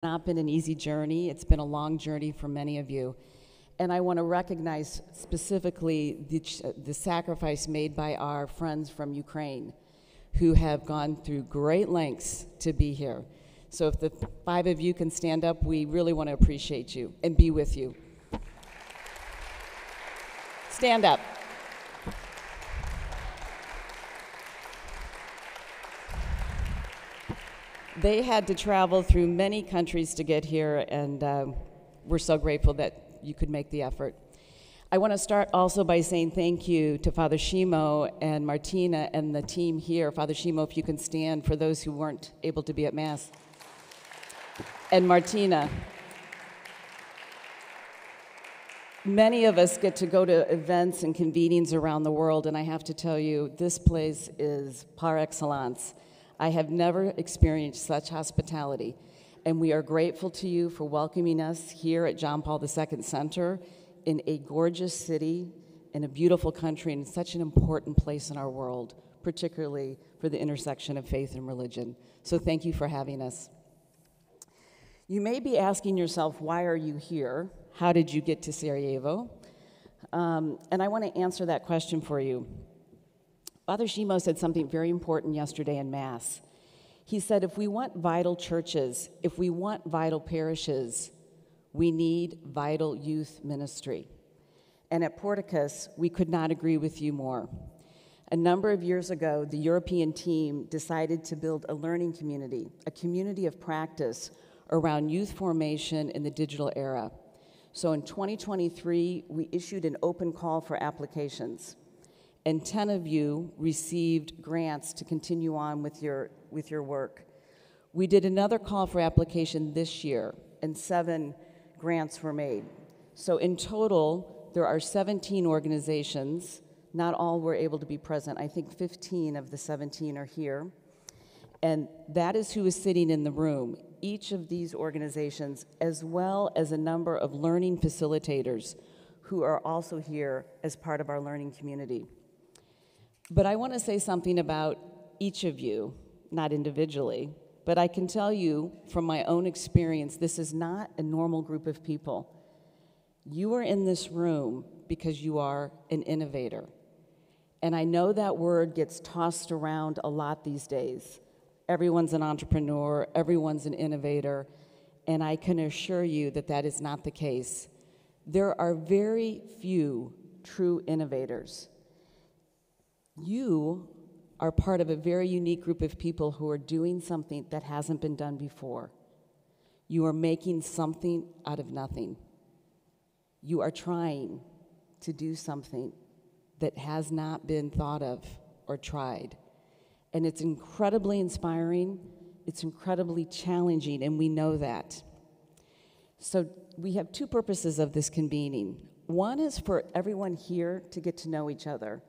Not been an easy journey. It's been a long journey for many of you. And I want to recognize specifically the sacrifice made by our friends from Ukraine who have gone through great lengths to be here. So if the 5 of you can stand up, we really want to appreciate you and be with you. Stand up. They had to travel through many countries to get here, and we're so grateful that you could make the effort. I want to start also by saying thank you to Father Shimo and Martina and the team here. Father Shimo, if you can stand for those who weren't able to be at Mass. And Martina. Many of us get to go to events and convenings around the world, and I have to tell you, this place is par excellence. I have never experienced such hospitality, and we are grateful to you for welcoming us here at John Paul II Center in a gorgeous city, in a beautiful country, and such an important place in our world, particularly for the intersection of faith and religion. So thank you for having us. You may be asking yourself, why are you here? How did you get to Sarajevo? And I want to answer that question for you. Father Shimo said something very important yesterday in Mass. He said, if we want vital churches, if we want vital parishes, we need vital youth ministry. And at Porticus, we could not agree with you more. A number of years ago, the European team decided to build a learning community, a community of practice around youth formation in the digital era. So in 2023, we issued an open call for applications. And 10 of you received grants to continue on with your work. We did another call for application this year, and 7 grants were made. So in total, there are 17 organizations. Not all were able to be present. I think 15 of the 17 are here. And that is who is sitting in the room. Each of these organizations, as well as a number of learning facilitators who are also here as part of our learning community. But I want to say something about each of you, not individually, but I can tell you from my own experience, this is not a normal group of people. You are in this room because you are an innovator. And I know that word gets tossed around a lot these days. Everyone's an entrepreneur, everyone's an innovator, and I can assure you that that is not the case. There are very few true innovators. You are part of a very unique group of people who are doing something that hasn't been done before. You are making something out of nothing. You are trying to do something that has not been thought of or tried. And it's incredibly inspiring, it's incredibly challenging, and we know that. So we have 2 purposes of this convening. One is for everyone here to get to know each other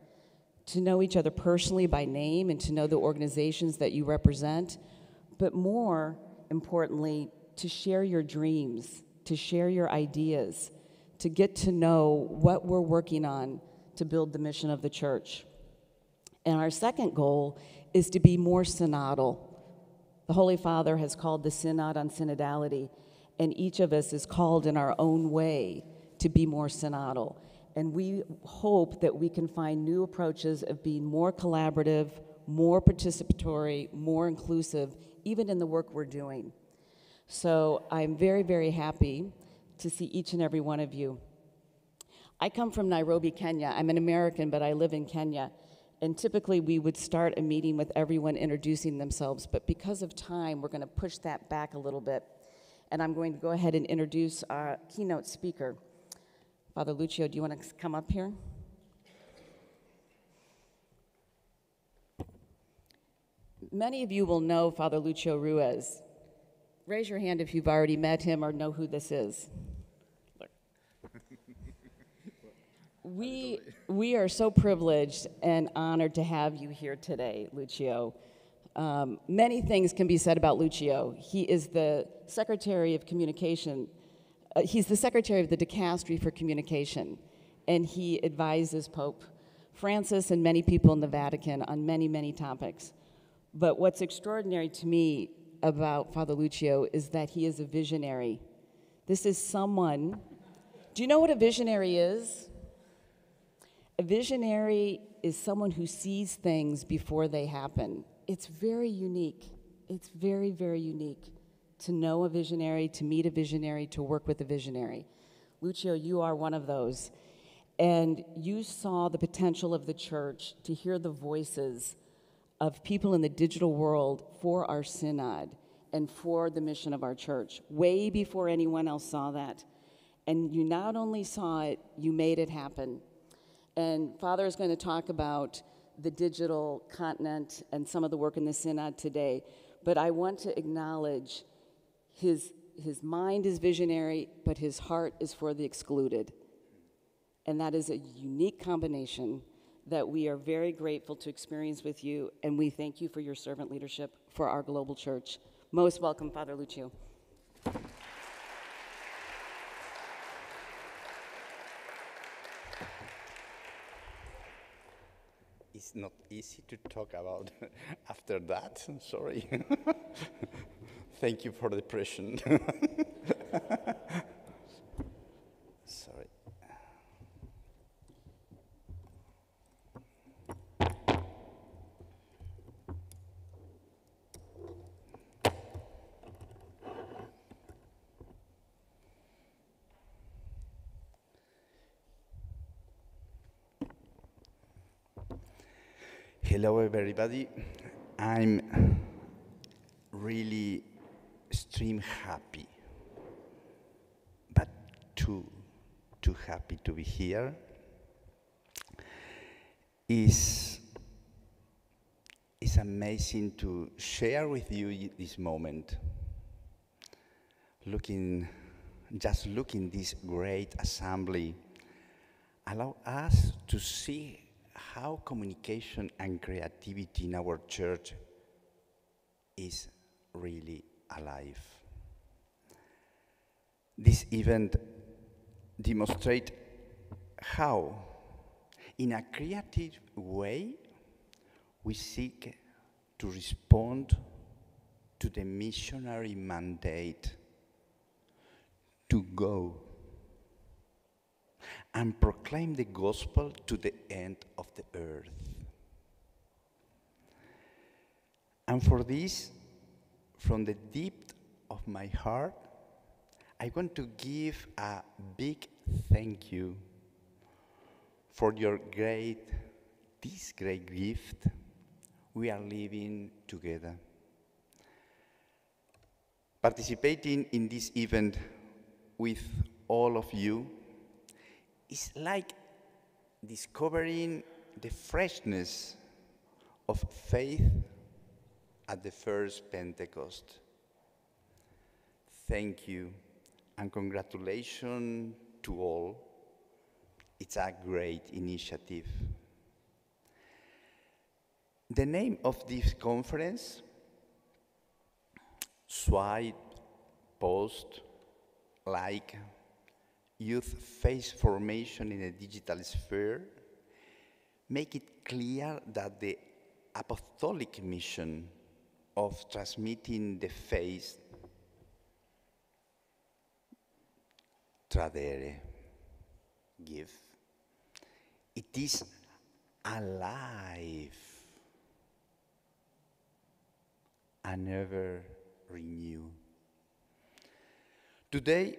personally by name and to know the organizations that you represent, but more importantly, to share your dreams, to share your ideas, to get to know what we're working on to build the mission of the church. And our second goal is to be more synodal. The Holy Father has called the Synod on Synodality, and each of us is called in our own way to be more synodal. And we hope that we can find new approaches of being more collaborative, more participatory, more inclusive, even in the work we're doing. So I'm very, very happy to see each and every one of you. I come from Nairobi, Kenya. I'm an American, but I live in Kenya. And typically we would start a meeting with everyone introducing themselves, but because of time, we're going to push that back a little bit. And I'm going to go ahead and introduce our keynote speaker. Father Lucio, do you want to come up here? Many of you will know Father Lucio Ruiz. Raise your hand if you've already met him or know who this is. We are so privileged and honored to have you here today, Lucio. Many things can be said about Lucio. He is the Secretary of Communication. He's the Secretary of the Dicastery for Communication, and he advises Pope Francis and many people in the Vatican on many, many topics. But what's extraordinary to me about Father Lucio is that he is a visionary. This is someone, do you know what a visionary is? A visionary is someone who sees things before they happen. It's very unique. It's very, very unique to know a visionary, to meet a visionary, to work with a visionary. Lucio, you are one of those. And you saw the potential of the church to hear the voices of people in the digital world for our synod and for the mission of our church, way before anyone else saw that. And you not only saw it, you made it happen. And Father is going to talk about the digital continent and some of the work in the synod today, but I want to acknowledge his mind is visionary, but his heart is for the excluded. And that is a unique combination that we are very grateful to experience with you, and we thank you for your servant leadership for our global church. Most welcome, Father Lucio. It's not easy to talk about after that, sorry. Thank you for the pressure. Sorry. Hello, everybody. I'm really extreme happy, but too happy to be here. It's amazing to share with you this moment. Just looking this great assembly, allow us to see how communication and creativity in our church is really alive. This event demonstrates how, in a creative way, we seek to respond to the missionary mandate to go and proclaim the gospel to the end of the earth. And for this, from the depth of my heart, I want to give a big thank you for this great gift we are living together. Participating in this event with all of you is like discovering the freshness of faith at the first Pentecost. Thank you and congratulations to all. It's a great initiative. The name of this conference, Swipe, Post, Like, Youth Faith Formation in a Digital Sphere, make it clear that the apostolic mission of transmitting the faith, tradere, give, it is alive and never renew. Today,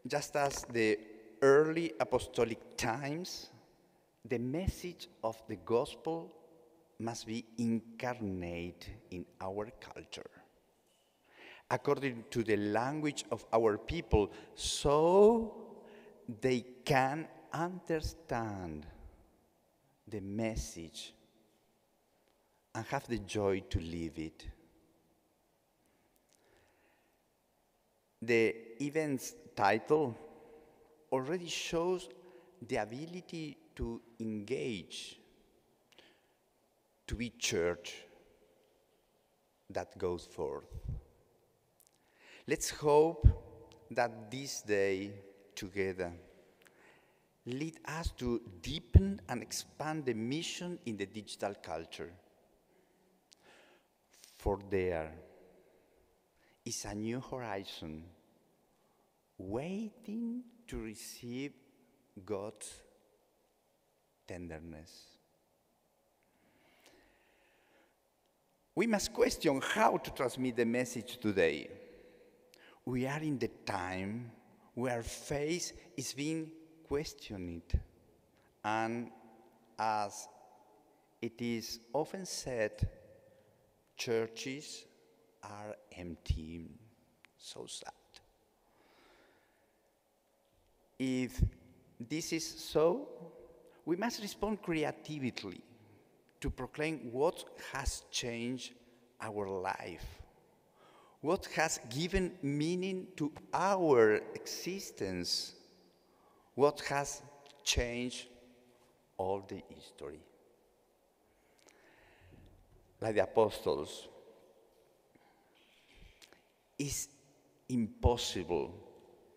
just as the early apostolic times, the message of the gospel must be incarnate in our culture, according to the language of our people, so they can understand the message and have the joy to live it. The event's title already shows the ability to engage, to be church that goes forth. Let's hope that this day together lead us to deepen and expand the mission in the digital culture. For there, is a new horizon, waiting to receive God's tenderness. We must question how to transmit the message today. We are in the time where faith is being questioned, and as it is often said, churches are empty. So sad. If this is so, we must respond creatively to proclaim what has changed our life, what has given meaning to our existence, what has changed all the history. Like the apostles, it's impossible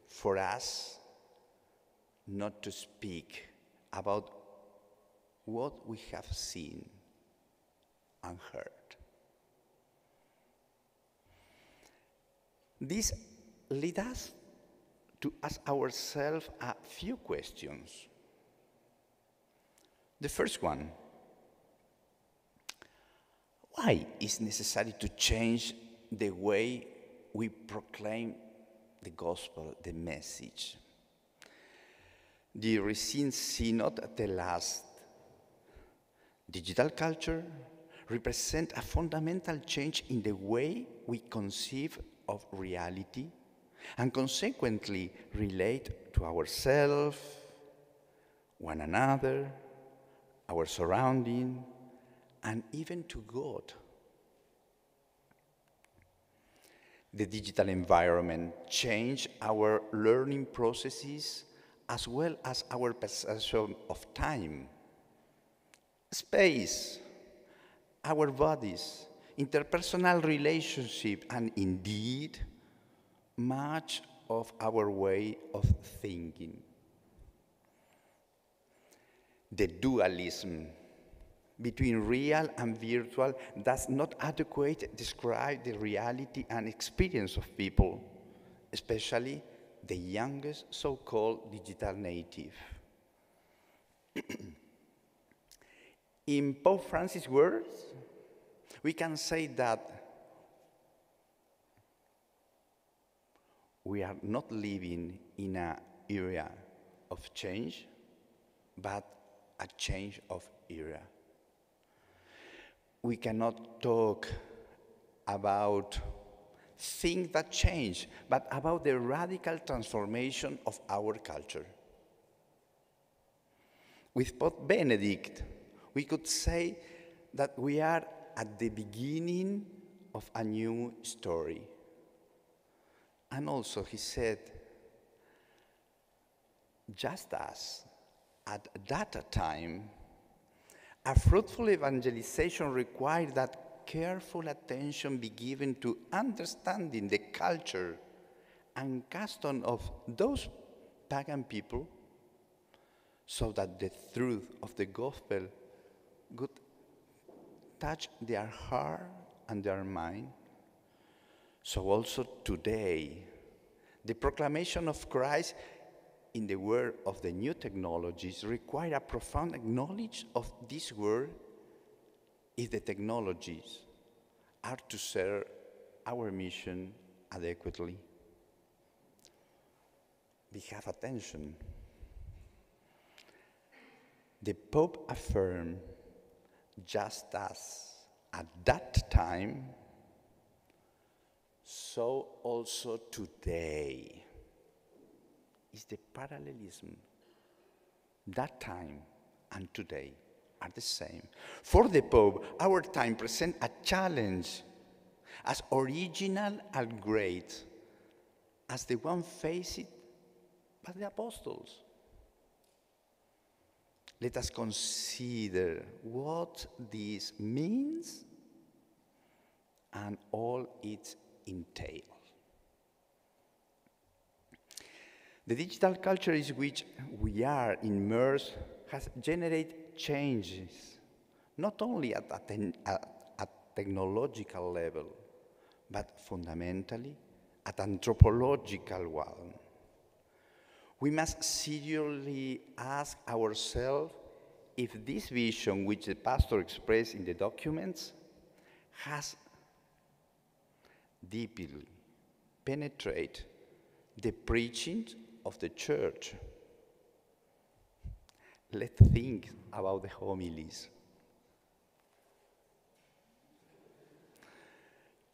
for us not to speak about what we have seen and heard. This leads us to ask ourselves a few questions. The first one, why is it necessary to change the way we proclaim the gospel, the message? The recent Synod tells us digital culture represents a fundamental change in the way we conceive of reality and consequently relate to ourselves, one another, our surrounding, and even to God. The digital environment changed our learning processes as well as our perception of time, space, our bodies, interpersonal relationship, and indeed, much of our way of thinking. The dualism between real and virtual does not adequately describe the reality and experience of people, especially the youngest so-called digital native. In Pope Francis' words, we can say that we are not living in an era of change, but a change of era. We cannot talk about things that change, but about the radical transformation of our culture. With Pope Benedict, we could say that we are at the beginning of a new story. And also he said, just as at that time, a fruitful evangelization required that careful attention be given to understanding the culture and custom of those pagan people, so that the truth of the gospel would touch their heart and their mind. So also today, the proclamation of Christ in the world of the new technologies require a profound knowledge of this world if the technologies are to serve our mission adequately. We have attention. The Pope affirmed, just as at that time, so also today. Is the parallelism. That time and today are the same. For the Pope, our time presents a challenge as original and great as the one faced by the apostles. Let us consider what this means and all it entails. The digital culture in which we are immersed has generated changes, not only at a technological level, but fundamentally an anthropological one. We must seriously ask ourselves if this vision which the pastor expressed in the documents has deeply penetrated the preaching of the church. Let's think about the homilies.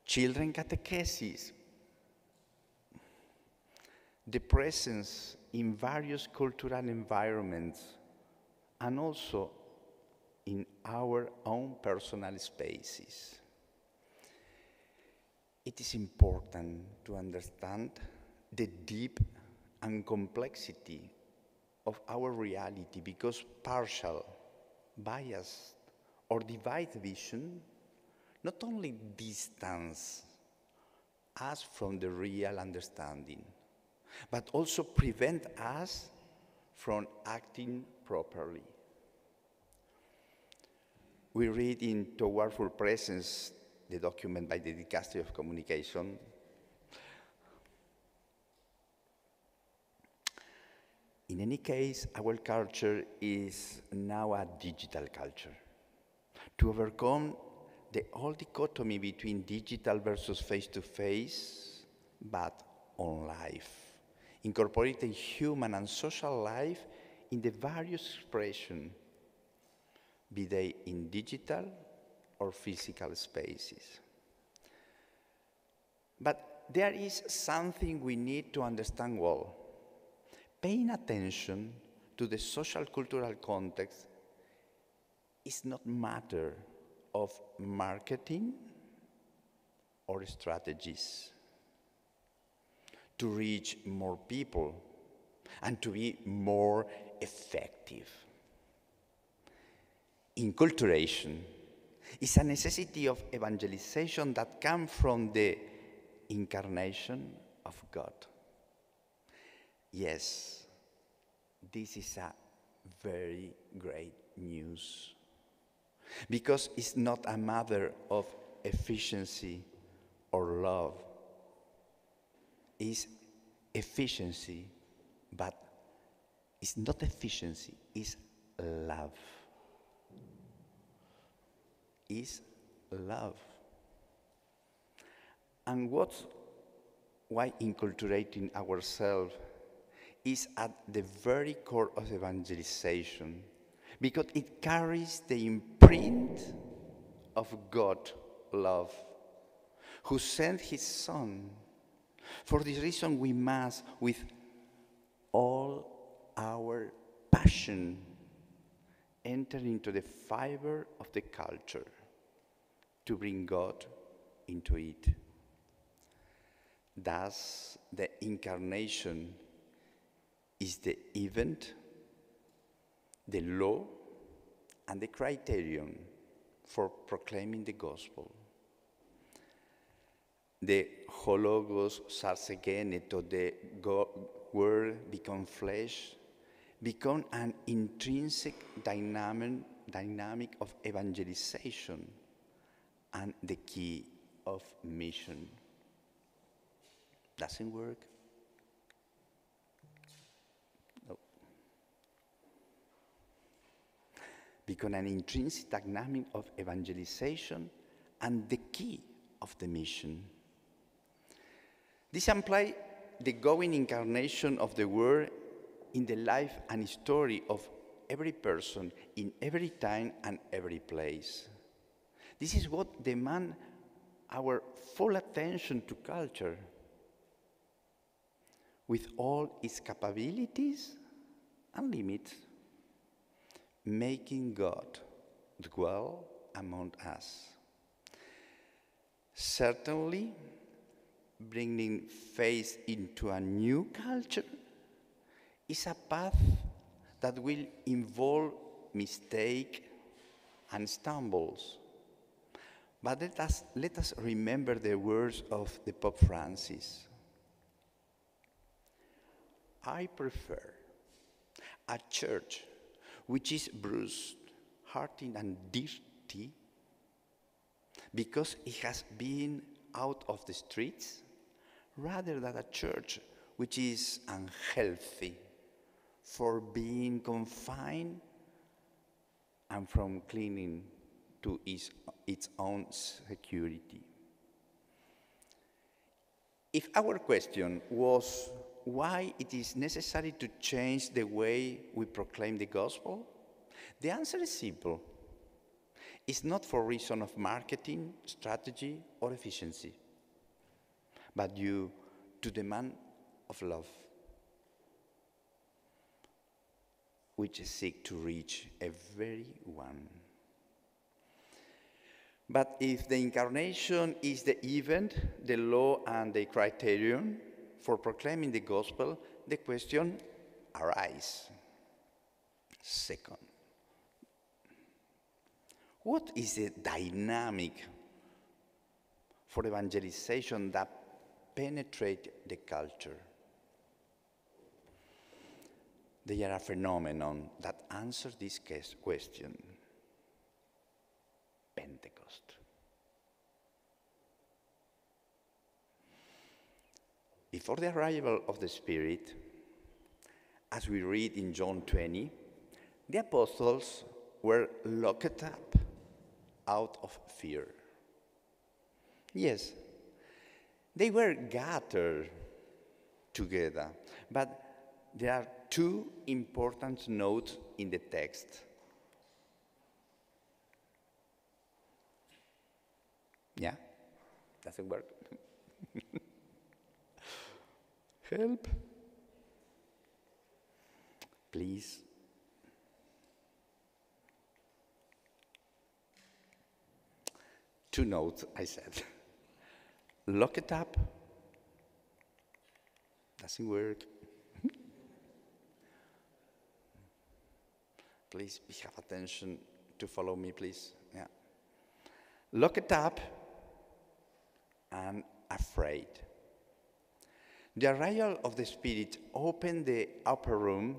Children catechesis, the presence in various cultural environments, and also in our own personal spaces. It is important to understand the deep and complexity of our reality, because partial, biased, or divided vision not only distance us from the real understanding, but also prevent us from acting properly. We read in Toward Full Presence, the document by the Dicastery of Communication, in any case, our culture is now a digital culture. To overcome the old dichotomy between digital versus face-to-face, but on life, incorporating human and social life in the various expressions, be they in digital or physical spaces. But there is something we need to understand well. Paying attention to the social cultural context is not a matter of marketing or strategies to reach more people and to be more effective. Inculturation is a necessity of evangelization that comes from the incarnation of God. Yes, this is a very great news, because it's not a matter of efficiency or love. It's efficiency, but it's not efficiency, it's love. It's love. And why inculturating ourselves is at the very core of evangelization, because it carries the imprint of God love, who sent his Son. For this reason, we must, with all our passion, enter into the fiber of the culture to bring God into it. Thus, the incarnation is the event, the law, and the criterion for proclaiming the gospel. The hologos sarsegeneto, the word become flesh, become an intrinsic dynamic of evangelization and the key of mission. Doesn't work? No. Become an intrinsic dynamic of evangelization and the key of the mission. This implies the going incarnation of the Word in the life and story of every person, in every time and every place. This is what demands our full attention to culture, with all its capabilities and limits, making God dwell among us. Certainly, bringing faith into a new culture is a path that will involve mistake and stumbles. But let us remember the words of the Pope Francis. I prefer a church which is bruised, hurting, and dirty because it has been out of the streets, rather than a church which is unhealthy for being confined and from clinging to its own security. If our question was why it is necessary to change the way we proclaim the gospel, the answer is simple. It's not for reason of marketing, strategy, or efficiency, but due to the demand of love, which seek to reach everyone. But if the incarnation is the event, the law, and the criterion for proclaiming the gospel, the question arises. Second, what is the dynamic for evangelization that penetrates the culture? They are a phenomenon that answers this question. Pentecost. Before the arrival of the Spirit, as we read in John 20, the apostles were locked up out of fear. Yes, they were gathered together, but there are two important notes in the text. Yeah? Doesn't work? Help? Please. Two notes, I said. Lock it up. Doesn't work. Please have attention to follow me, please. Yeah. Lock it up and afraid. The arrival of the Spirit opened the upper room,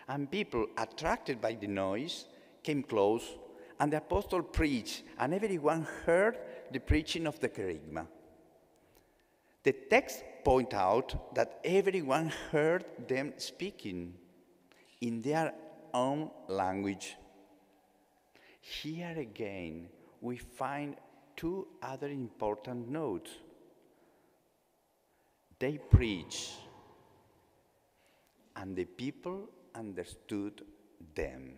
and people, attracted by the noise, came close, and the apostle preached, and everyone heard the preaching of the kerygma. The text points out that everyone heard them speaking in their own language. Here again, we find two other important notes. They preached, and the people understood them.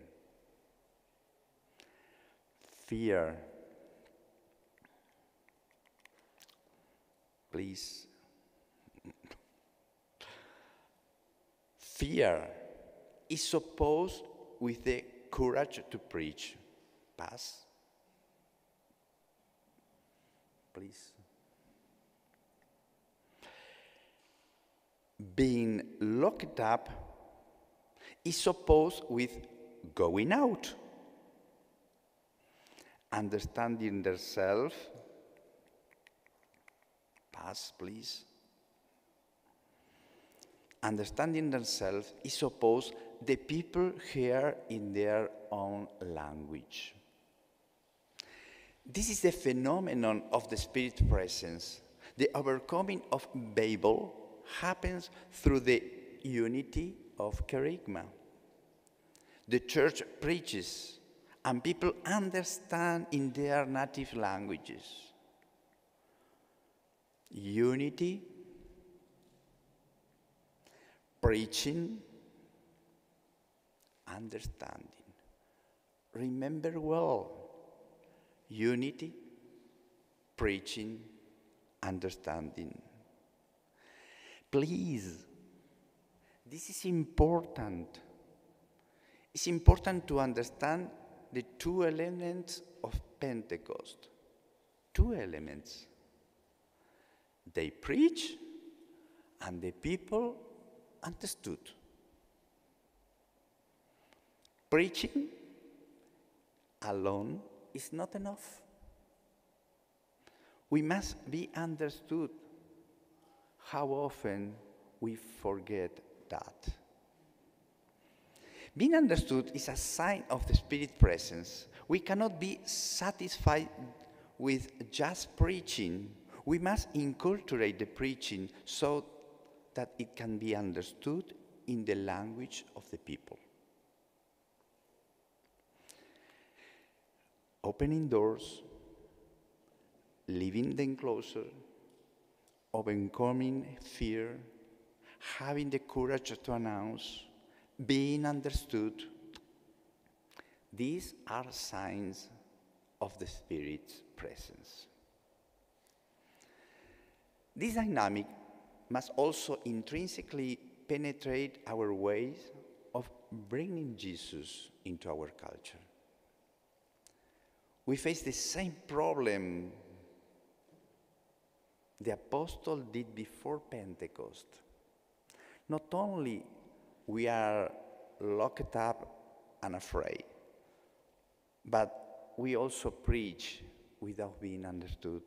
Fear. Please. Fear is opposed with the courage to preach. Pass. Please. Being locked up is opposed with going out. Understanding themselves. Pass, please. Understanding themselves is opposed the people hear in their own language. This is the phenomenon of the Spirit presence. The overcoming of Babel happens through the unity of kerygma. The church preaches, and people understand in their native languages. Unity, preaching, understanding. Remember well, unity, preaching, understanding. Please, this is important. It's important to understand the two elements of Pentecost. Two elements. They preach, and the people understood. Preaching alone is not enough. We must be understood. How often we forget that. Being understood is a sign of the Spirit presence. We cannot be satisfied with just preaching. We must inculturate the preaching so that it can be understood in the language of the people. Opening doors, leaving the enclosure, overcoming fear, having the courage to announce, being understood. These are signs of the Spirit's presence. This dynamic must also intrinsically penetrate our ways of bringing Jesus into our culture. We face the same problem the apostle did before Pentecost. Not only we are locked up and afraid, but we also preach without being understood.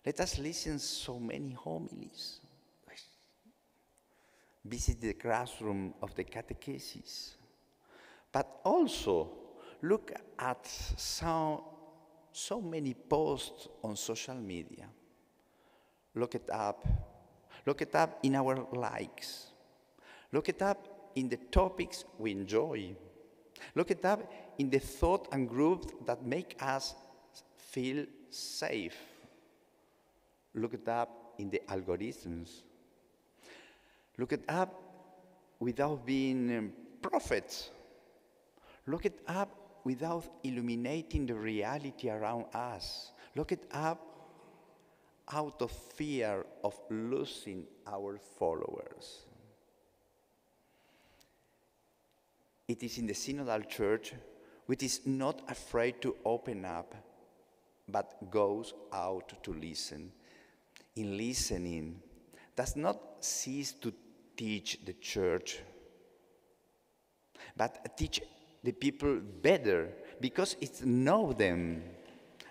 Let us listen so many homilies, visit the classroom of the catechesis, but also look at so many posts on social media. Look it up in our likes. Look it up in the topics we enjoy. Look it up in the thought and groups that make us feel safe. Look it up in the algorithms. Look it up without being prophets. Look it up without illuminating the reality around us. Look it up out of fear of losing our followers. It is in the synodal church which is not afraid to open up, but goes out to listen. In listening, does not cease to teach the church, but teach the people better, because it knows them,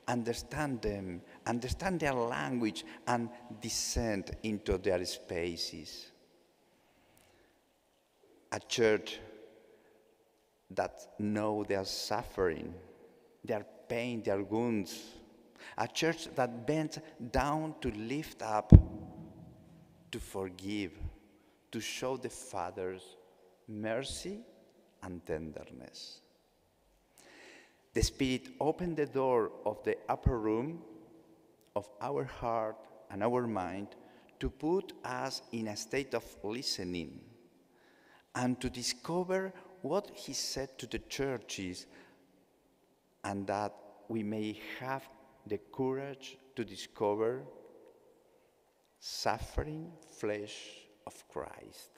understand their language, and descend into their spaces. A church that know their suffering, their pain, their wounds. A church that bends down to lift up, to forgive, to show the Father's mercy and tenderness. The Spirit opened the door of the upper room of our heart and our mind to put us in a state of listening and to discover what He said to the churches, and that we may have the courage to discover suffering flesh of Christ,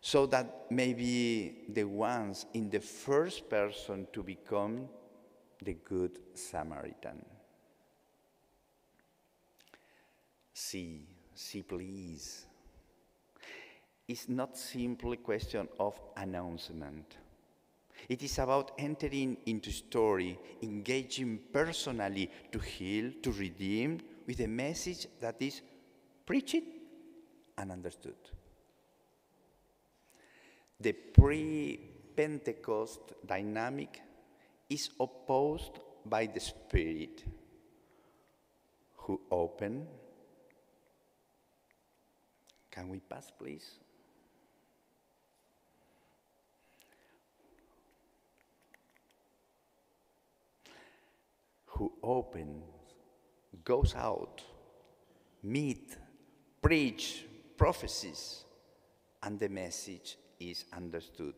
so that maybe the ones in the first person to become the Good Samaritan. See please. It's not simply a question of announcement. It is about entering into story, engaging personally to heal, to redeem, with a message that is preached and understood. The pre-Pentecost dynamic is opposed by the Spirit, who opened. Can we pass, please? Who opens, goes out, meet, preach, prophecies, and the message is understood.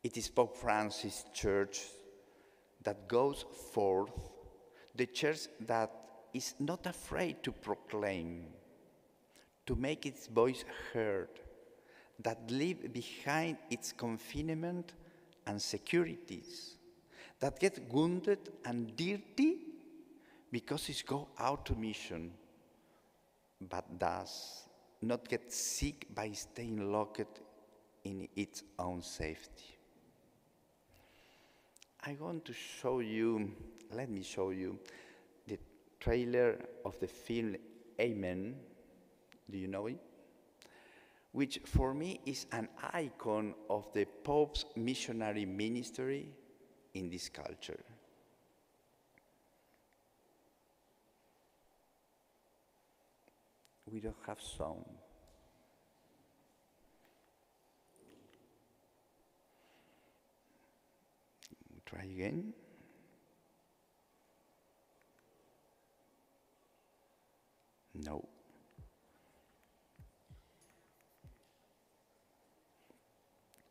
It is Pope Francis' church that goes forth, the church that is not afraid to proclaim, to make its voice heard, that leave behind its confinement and securities, that get wounded and dirty because it go out to mission, but does not get sick by staying locked in its own safety. I want to show you, let me show you the trailer of the film Amen. Do you know it? Which for me is an icon of the Pope's missionary ministry in this culture. We don't have sound. Try again. No.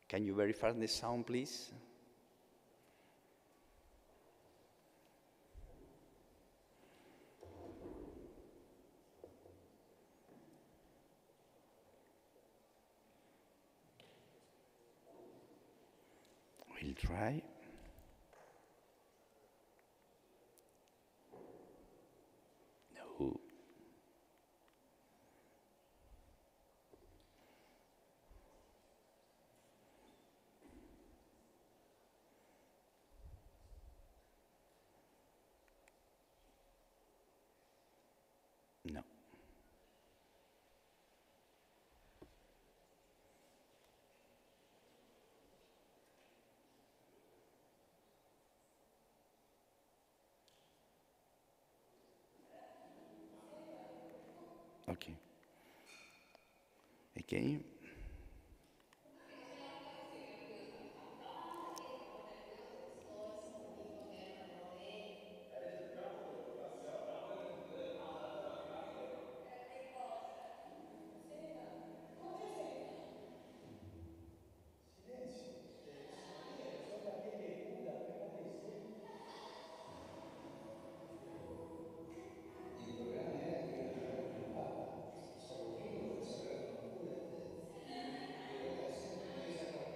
Can you verify the sound, please? We'll try. No. No. Okay. Again. Il programma era che io lavoravo con il Papa, stavo vivo per sapere come cura te. In realtà è sempre presa a partire. Si tenemos una vez que ya no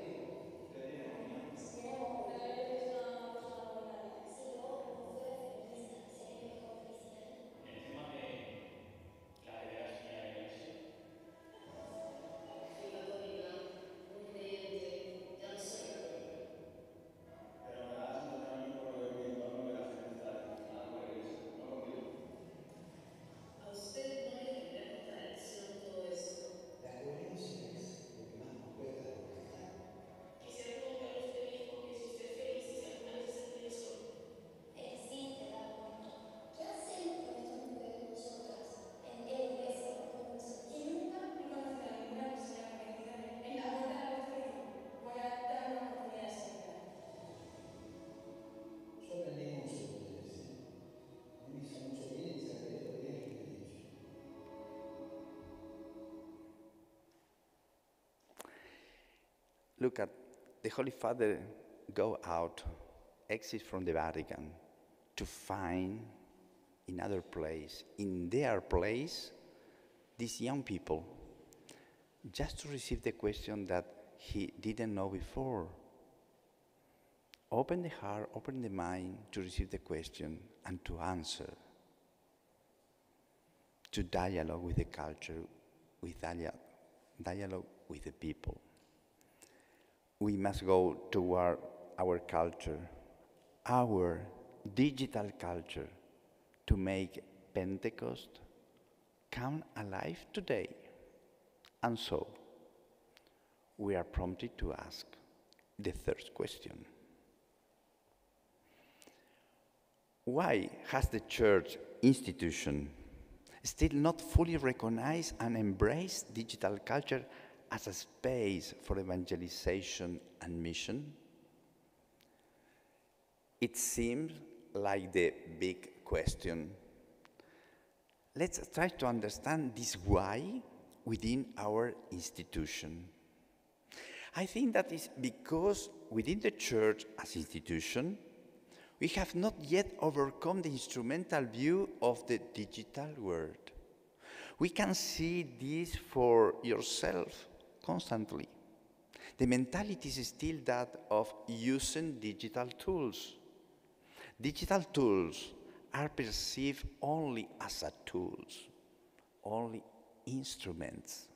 hay nadie. Sí, vos fueras feminista, ¿serías mejor cristiano? El tema de la pederastia en la iglesia. Fui católica, muy creyente, ya no soy católica. Pero me da la sensación a mí, por lo que vi en tu ámbito, que la gente está decepcionada con la iglesia, no contigo. ¿A usted no le genera contradicción todo esto? La coherencia es lo que más nos cuesta a los cristianos. Quisiera preguntarle a usted mismo que si usted es feliz y si alguna vez se ha sentido solo. Existe dar punto. ¿Qué hacemos con estas mujeres nosotras en la iglesia por nosotros? Que nunca he conocido a ninguna persona convencida en abortar el aborto y decir, voy a dar una oportunidad a esa mujer. Yo aprendí mucho de la iglesia. A mí me hizo mucho bien y sacaré lo bien que me ha dicho. Look at the Holy Father go out, exit from the Vatican, to find in other place, in their place, these young people, just to receive the question that he didn't know before. Open the heart, open the mind to receive the question and to answer, to dialogue with the culture, with dialogue with the people. We must go toward our culture, our digital culture, to make Pentecost come alive today. And so, we are prompted to ask the third question. Why has the church institution still not fully recognized and embraced digital culture as a space for evangelization and mission? It seems like the big question. Let's try to understand this why within our institution. I think that is because within the church as institution, we have not yet overcome the instrumental view of the digital world. We can see this for yourself constantly. The mentality is still that of using digital tools. Digital tools are perceived only as tools, only instruments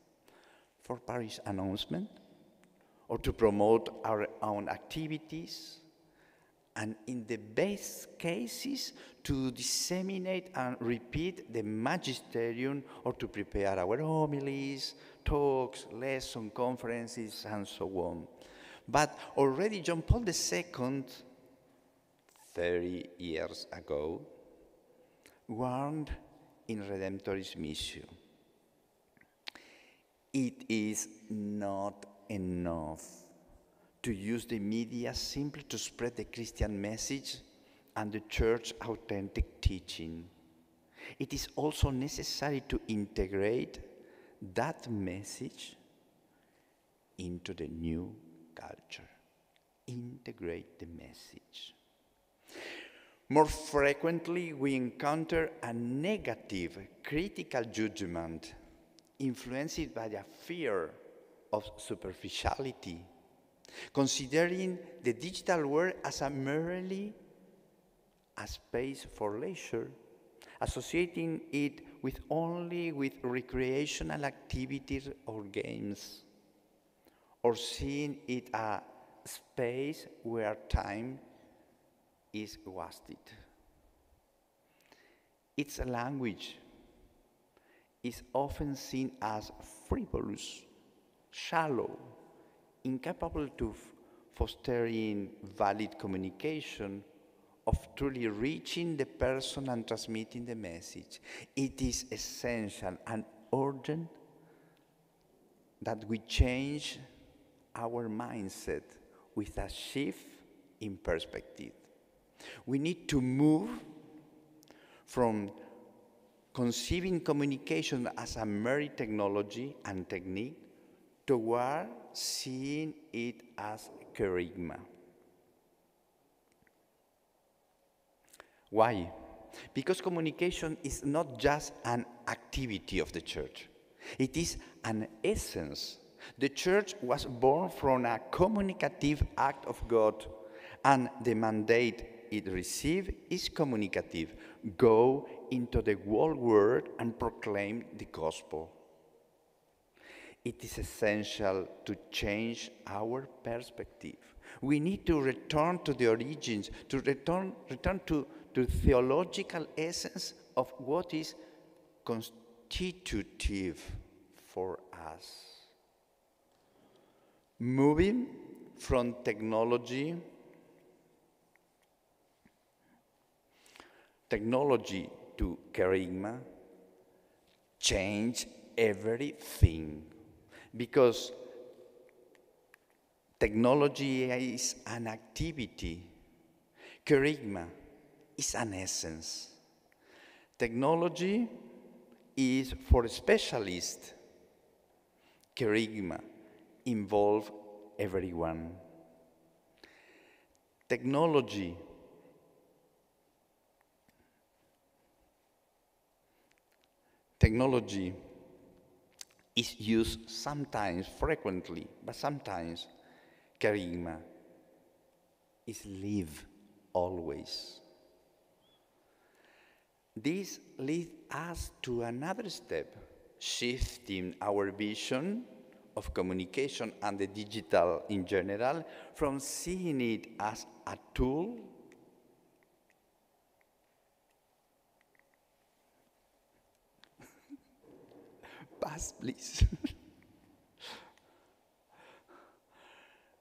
for parish announcement or to promote our own activities, and in the best cases to disseminate and repeat the magisterium or to prepare our homilies, talks, lessons, conferences, and so on. But already John Paul II, 30 years ago, warned in Redemptoris Missio, It is not enough to use the media simply to spread the Christian message and the church's authentic teaching. It is also necessary to integrate that message into the new culture. Integrate the message. More frequently, we encounter a negative, critical judgment influenced by a fear of superficiality, considering the digital world as merely a space for leisure, associating it only with recreational activities or games, or seeing it a space where time is wasted. Its language is often seen as frivolous, shallow, incapable to fostering valid communication, of truly reaching the person and transmitting the message. It is essential and urgent that we change our mindset with a shift in perspective. We need to move from conceiving communication as a mere technology and technique toward seeing it as charisma. Why? Because communication is not just an activity of the church. It is an essence. The church was born from a communicative act of God, and the mandate it received is communicative. Go into the whole world and proclaim the gospel. It is essential to change our perspective. We need to return to the origins, to return to the theological essence of what is constitutive for us. Moving from technology to charisma change everything, because technology is an activity, charisma is an essence. Technology is for specialists, charisma involves everyone. Technology is used sometimes, frequently, but sometimes charisma is lived always. This leads us to another step, shifting our vision of communication and the digital in general from seeing it as a tool pass, please.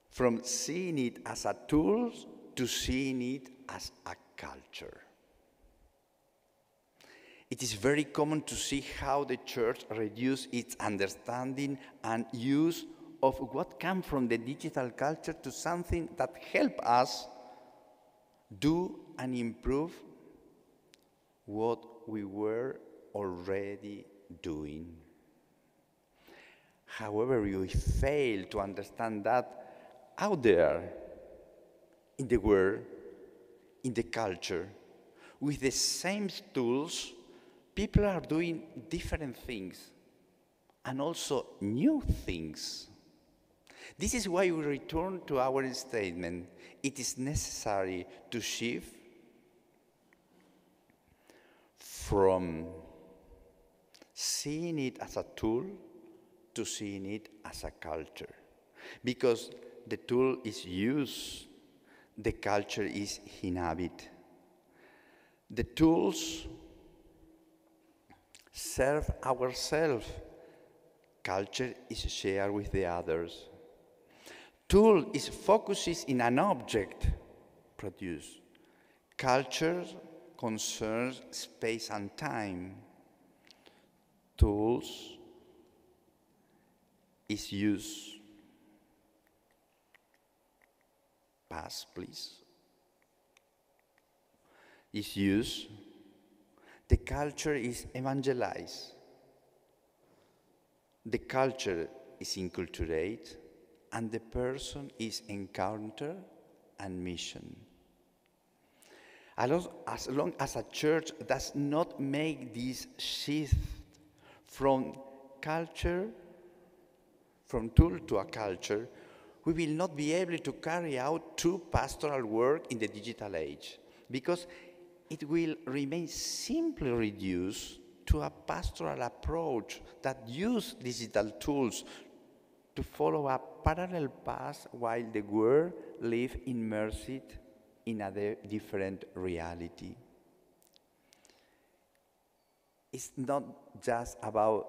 From seeing it as a tool to seeing it as a culture. It is very common to see how the church reduced its understanding and use of what comes from the digital culture to something that helps us do and improve what we were already doing. However, we fail to understand that out there, in the world, in the culture, with the same tools, people are doing different things and also new things. This is why we return to our statement. It is necessary to shift from seeing it as a tool to seeing it as a culture. Because the tool is used, the culture is inhabit. The tools serve ourselves. Culture is shared with the others. Tool is focuses in an object produced. Culture concerns space and time. Tools is used. Pass, please. Is used. The culture is evangelise. The culture is inculturate, and the person is encounter and mission. As long as a church does not make this shift from culture, from tool to a culture, we will not be able to carry out true pastoral work in the digital age, because it will remain simply reduced to a pastoral approach that uses digital tools to follow a parallel path while the world lives immersed in a different reality. It's not just about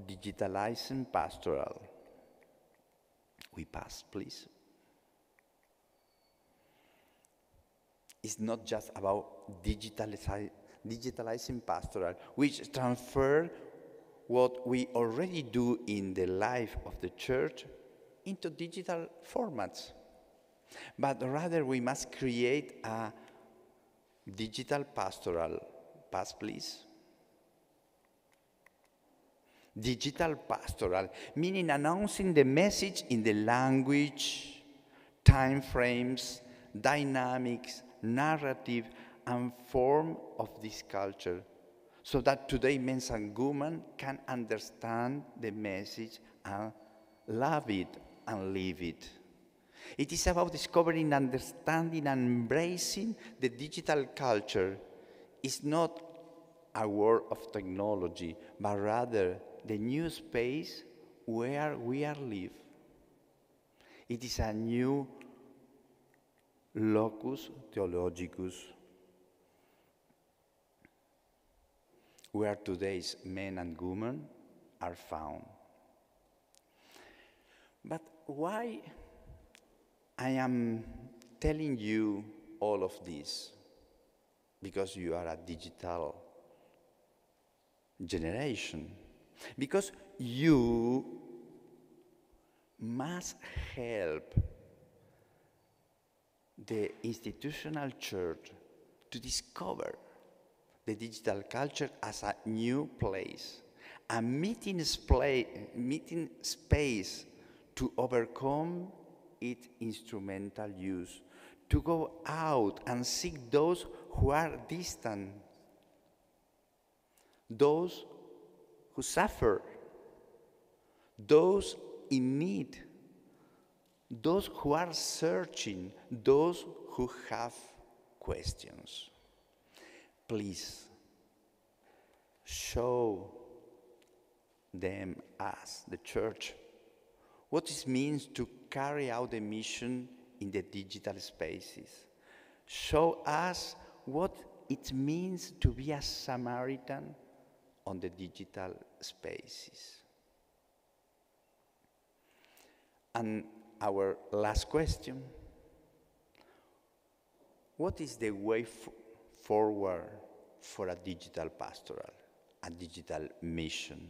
digitalizing pastoral. We pass, please. It's not just about digitalizing pastoral, which transfer what we already do in the life of the church into digital formats. But rather we must create a digital pastoral. Pass, please. Digital pastoral, meaning announcing the message in the language, time frames, dynamics, narrative, and form of this culture, so that today men and women can understand the message and love it and live it. It is about discovering, understanding, and embracing the digital culture. It's not a world of technology, but rather the new space where we are live. It is a new locus theologicus, where today's men and women are found. But why I am telling you all of this? Because you are a digital generation. Because you must help the institutional church to discover the digital culture as a new place, a meeting space to overcome its instrumental use, to go out and seek those who are distant, those who suffer, those in need, those who are searching, those who have questions. Please show them, us, the church, what it means to carry out the mission in the digital spaces. Show us what it means to be a Samaritan on the digital spaces. And our last question: what is the way forward for a digital pastoral, a digital mission?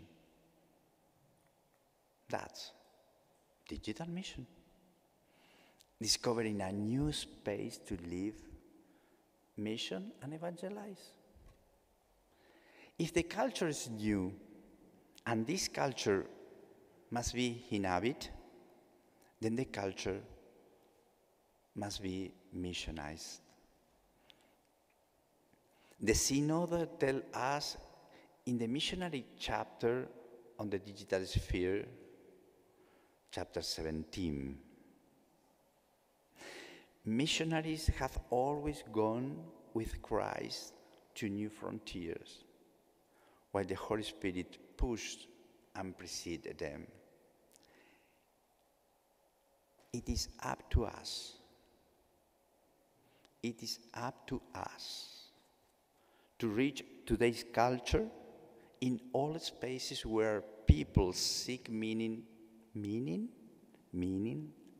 That's digital mission. Discovering a new space to live, mission, and evangelize. If the culture is new, and this culture must be inhabit, then the culture must be missionized. The Synod tells us in the missionary chapter on the digital sphere, chapter 17, missionaries have always gone with Christ to new frontiers, while the Holy Spirit pushed and preceded them. It is up to us. It is up to us to reach today's culture in all spaces where people seek meaning,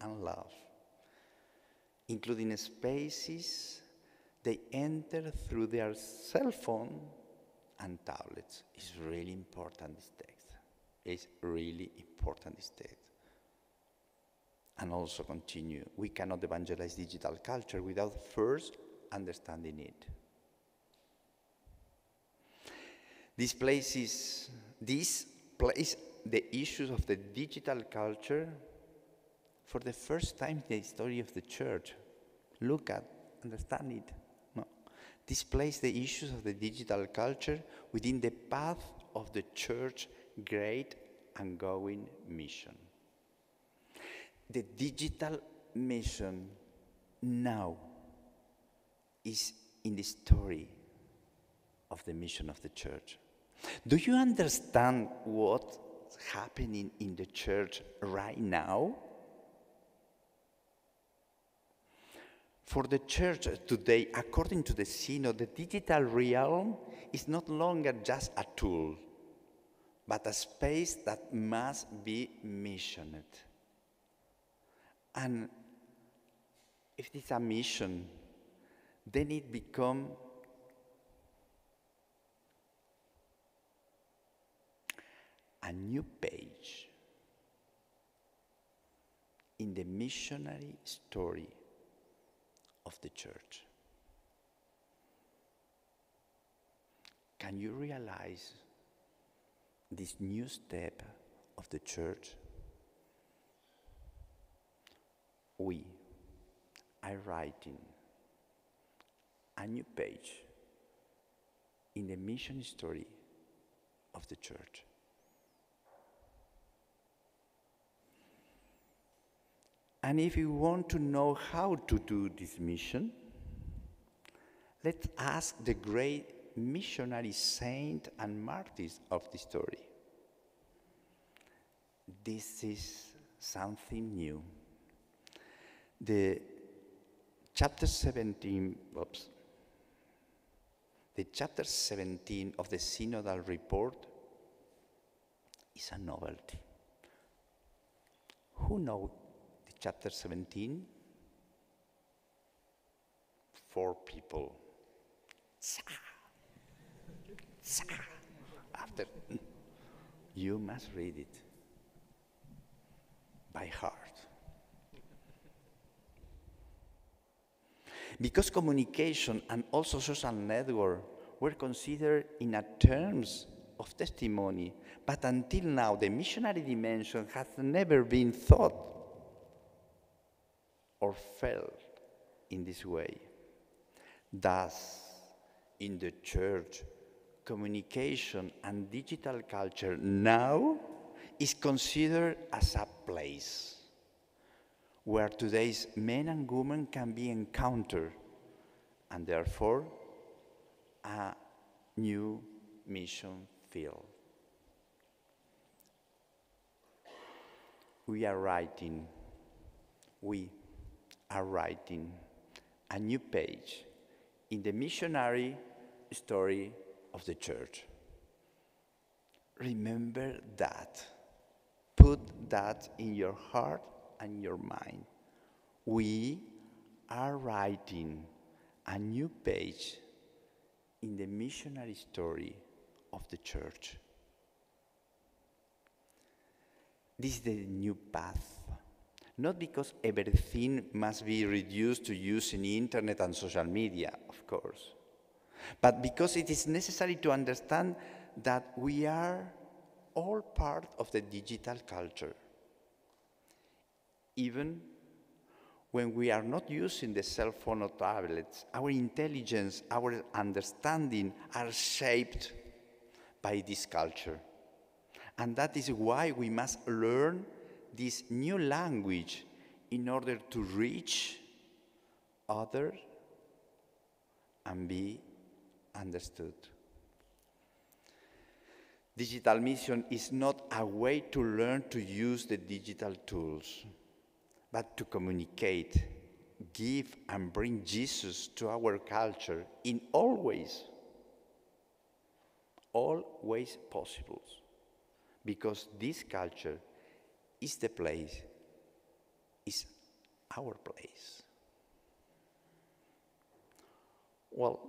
and love, including spaces they enter through their cell phone and tablets. It's really important, this text. is really important instead. And also continue, we cannot evangelize digital culture without first understanding it. This places the issues of the digital culture for the first time in the history of the church. Look at, understand it. No. This places the issues of the digital culture within the path of the church's great ongoing mission. The digital mission now is in the story of the mission of the church. Do you understand what's happening in the church right now? For the church today, according to the Synod, the digital realm is not longer just a tool, but a space that must be missioned. And if it's a mission, then it becomes a new page in the missionary story of the church. Can you realize this new step of the church? We are writing a new page in the mission story of the church. And if you want to know how to do this mission, let's ask the great missionary saint and martyrs of the story. This is something new. The chapter 17 of the Synodal Report is a novelty. Who knows the chapter 17? 4 people. After, you must read it by heart. Because communication and also social network were considered in terms of testimony, but until now the missionary dimension has never been thought or felt in this way. Thus, in the church, communication and digital culture now is considered as a place where today's men and women can be encountered, and therefore a new mission field. We are writing a new page in the missionary story of the church. Remember that. Put that in your heart and your mind. We are writing a new page in the missionary story of the church. This is the new path. Not because everything must be reduced to using the internet and social media, of course, but because it is necessary to understand that we are all part of the digital culture. Even when we are not using the cell phone or tablets, our intelligence, our understanding are shaped by this culture. And that is why we must learn this new language in order to reach others and be understood. Digital mission is not a way to learn to use the digital tools, but to communicate, give, and bring Jesus to our culture in all ways possible, because this culture is the place, is our place. Well,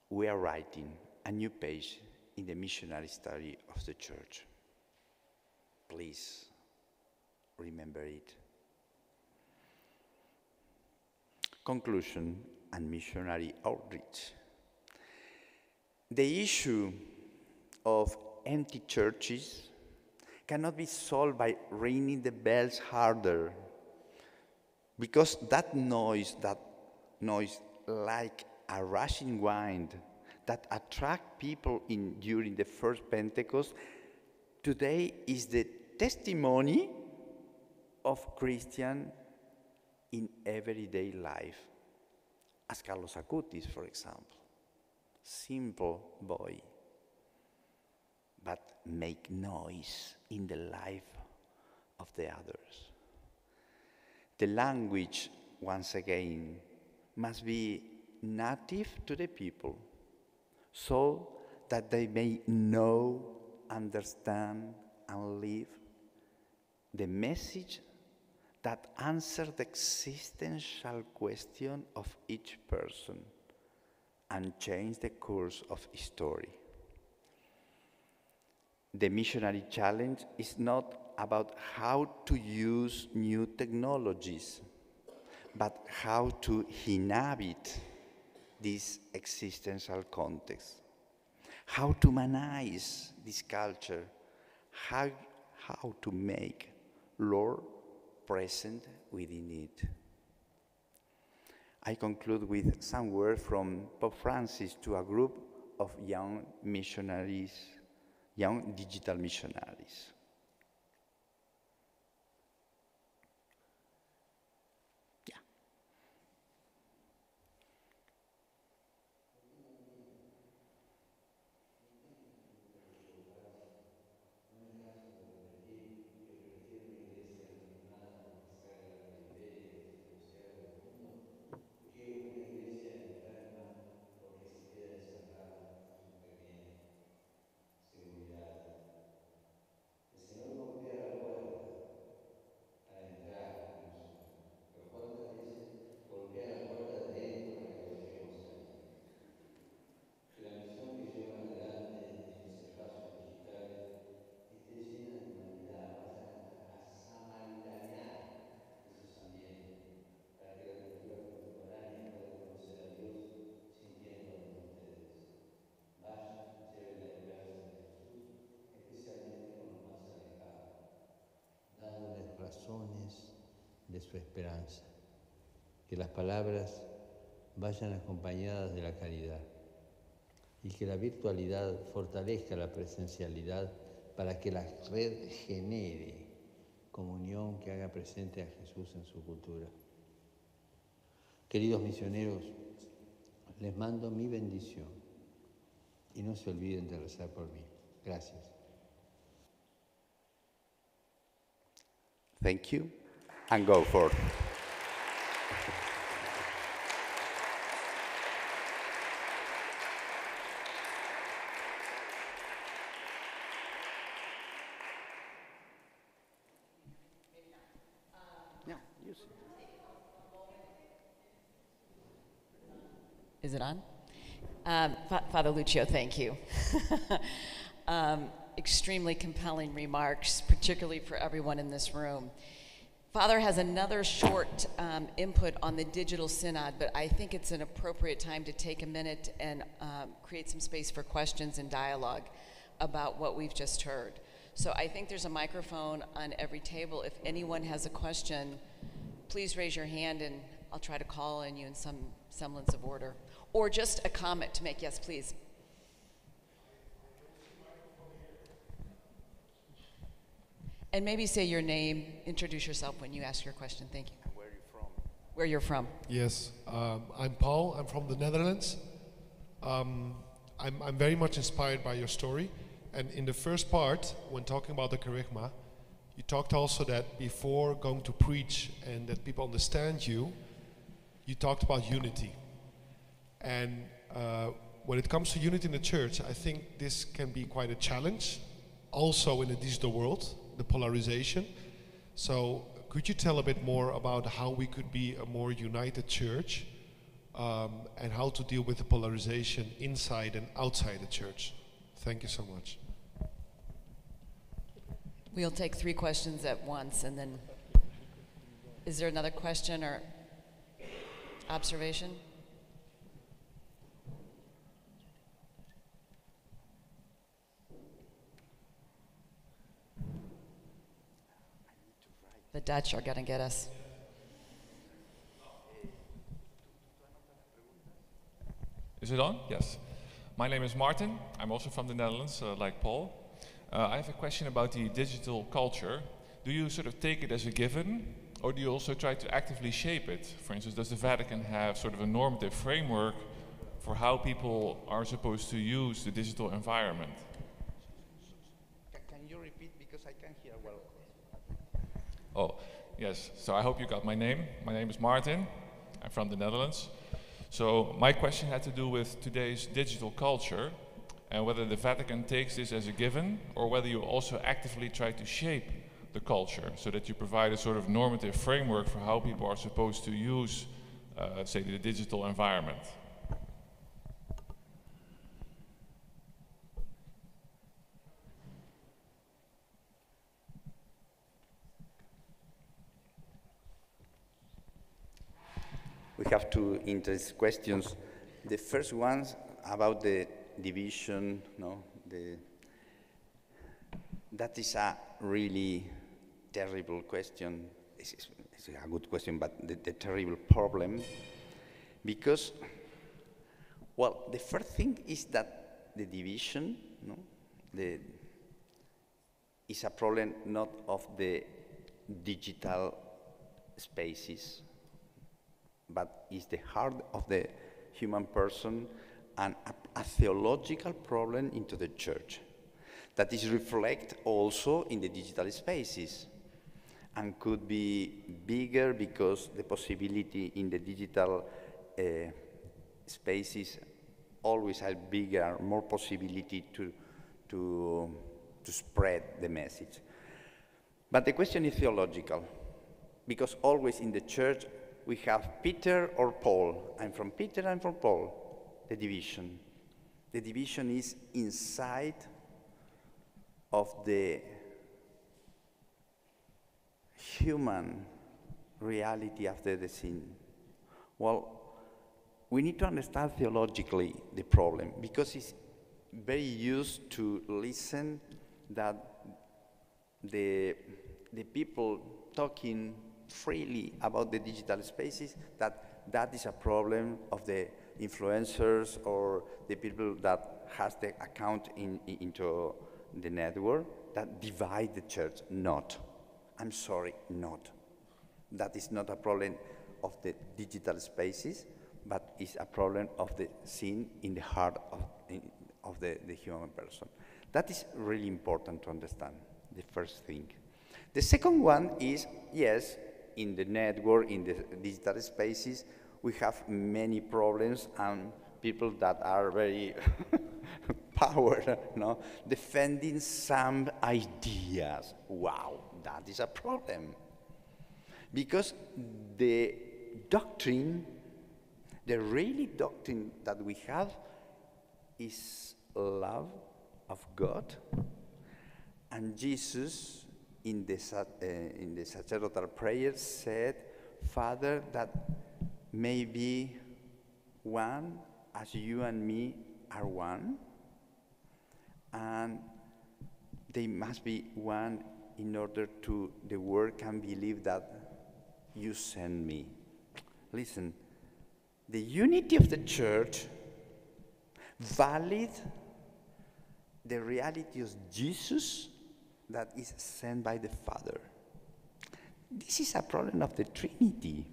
we are writing a new page in the missionary study of the church. Please remember it. Conclusion and missionary outreach. The issue of empty churches cannot be solved by ringing the bells harder, because that noise like a rushing wind that attract people during the first Pentecost, today is the testimony of Christian in everyday life. As Carlos Acutis, for example, simple boy, but make noise in the life of the others. The language, once again, must be native to the people, so that they may know, understand, and live the message that answers the existential question of each person and change the course of history. The missionary challenge is not about how to use new technologies, but how to inhabit this existential context, how to humanize this culture, how to make Lord present within it. I conclude with some words from Pope Francis to a group of young missionaries, young digital missionaries. Dándoles razones de su esperanza. Que las palabras vayan acompañadas de la caridad y que la virtualidad fortalezca la presencialidad para que la red genere comunión que haga presente a Jesús en su cultura. Queridos misioneros, les mando mi bendición y no se olviden de rezar por mí. Gracias. Thank you, and go forth. Yeah, use it. Is it on? Father Lucio, thank you. Extremely compelling remarks, particularly for everyone in this room. Father has another short input on the digital synod, but I think it's an appropriate time to take a minute and create some space for questions and dialogue about what we've just heard. So I think there's a microphone on every table. If anyone has a question, please raise your hand and I'll try to call on you in some semblance of order. Or just a comment to make. Yes, please. And maybe say your name, introduce yourself when you ask your question. Thank you. And where are you from? Where you're from. Yes, I'm Paul. I'm from the Netherlands. I'm very much inspired by your story. And in the first part, when talking about the kerygma, you talked also that before going to preach and that people understand you, you talked about unity. And when it comes to unity in the church, I think this can be quite a challenge, also in the digital world, the polarization. So could you tell a bit more about how we could be a more united church and how to deal with the polarization inside and outside the church? Thank you so much. We'll take 3 questions at once, and then, is there another question or observation? The Dutch are going to get us. Is it on? Yes. My name is Martin. I'm also from the Netherlands, like Paul. I have a question about the digital culture. Do you sort of take it as a given, or do you also try to actively shape it? For instance, does the Vatican have sort of a normative framework for how people are supposed to use the digital environment? Can you repeat, because I can't hear well? Oh, yes. So I hope you got my name. My name is Martin. I'm from the Netherlands. So my question had to do with today's digital culture and whether the Vatican takes this as a given or whether you also actively try to shape the culture so that you provide a sort of normative framework for how people are supposed to use, say, the digital environment. We have 2 interesting questions. The first one about the division, that is a really terrible question. It's a good question, but the terrible problem, because, well, the first thing is that the division, is a problem not of the digital spaces, but is the heart of the human person and a theological problem into the church that is reflected also in the digital spaces and could be bigger because the possibility in the digital spaces always have bigger, more possibility to spread the message. But the question is theological, because always in the church we have Peter or Paul. I'm from Peter, I'm from Paul. The division. The division is inside of the human reality after the sin. Well, we need to understand theologically the problem, because it's very used to listen that the people talking freely about the digital spaces, that is a problem of the influencers or the people that has the account into the network that divide the church. Not. I'm sorry, not. That is not a problem of the digital spaces, but it's a problem of the sin in the heart of the human person. That is really important to understand, the first thing. The second one is, yes, in the network, in the digital spaces, we have many problems and people that are very power, defending some ideas. Wow, that is a problem. Because the doctrine, the really doctrine that we have is love of God, and Jesus in the sacerdotal prayer said, Father, that may be one as you and me are one, and they must be one in order to the world can believe that you send me. Listen, the unity of the church valid the reality of Jesus that is sent by the Father. This is a problem of the Trinity.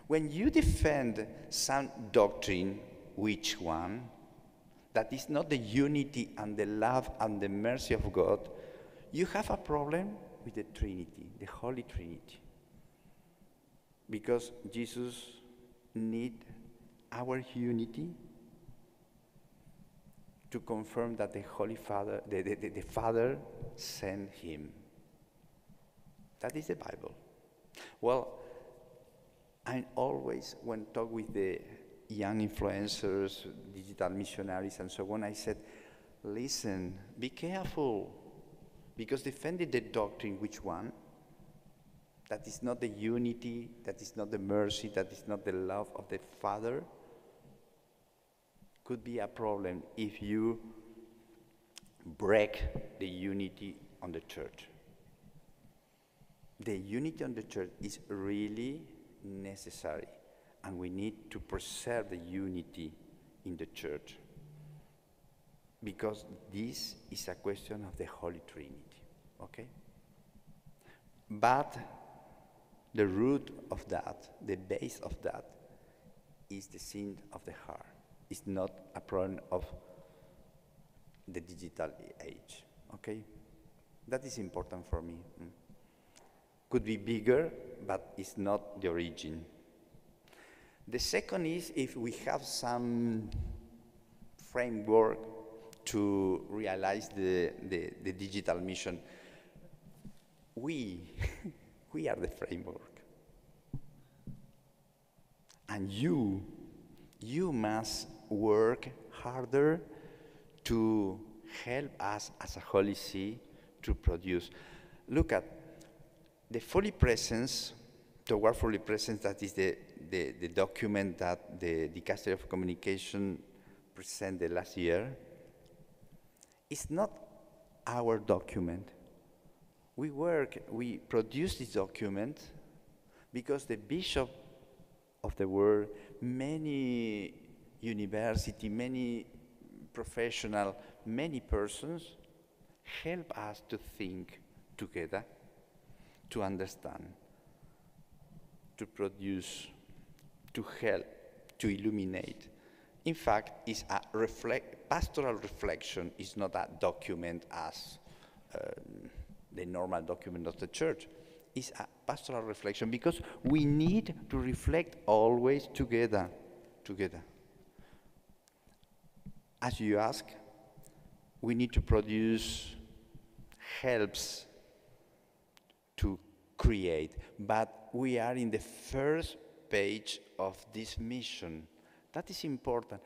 When you defend some doctrine, which one, that is not the unity and the love and the mercy of God, you have a problem with the Trinity, the Holy Trinity. Because Jesus needs our unity to confirm that the Holy Father, the Father sent him. That is the Bible. Well, I always, when talk with the young influencers, digital missionaries, and so on, I said, listen, be careful, because defending the doctrine, which one? That is not the unity, that is not the mercy, that is not the love of the Father, could be a problem if you break the unity on the church. The unity on the church is really necessary, and we need to preserve the unity in the church, because this is a question of the Holy Trinity, okay? But the root of that, the base of that, is the sin of the heart. It's not a problem of the digital age, okay? That is important for me. Could be bigger, but it's not the origin. The second is if we have some framework to realize the digital mission. We are the framework. And you must work harder to help us as a Holy See to produce. Look at the Fully Presence, toward Fully Presence, that is the document that the Dicastery of Communication presented last year. It's not our document. We produce this document because the bishop of the world, many university, many professional, many persons help us to think together, to understand, to produce, to help, to illuminate. In fact, it's a pastoral reflection. Is not a document as the normal document of the church. It's a pastoral reflection because we need to reflect always together. As you ask, we need to produce helps to create, but we are in the first page of this mission. That is important.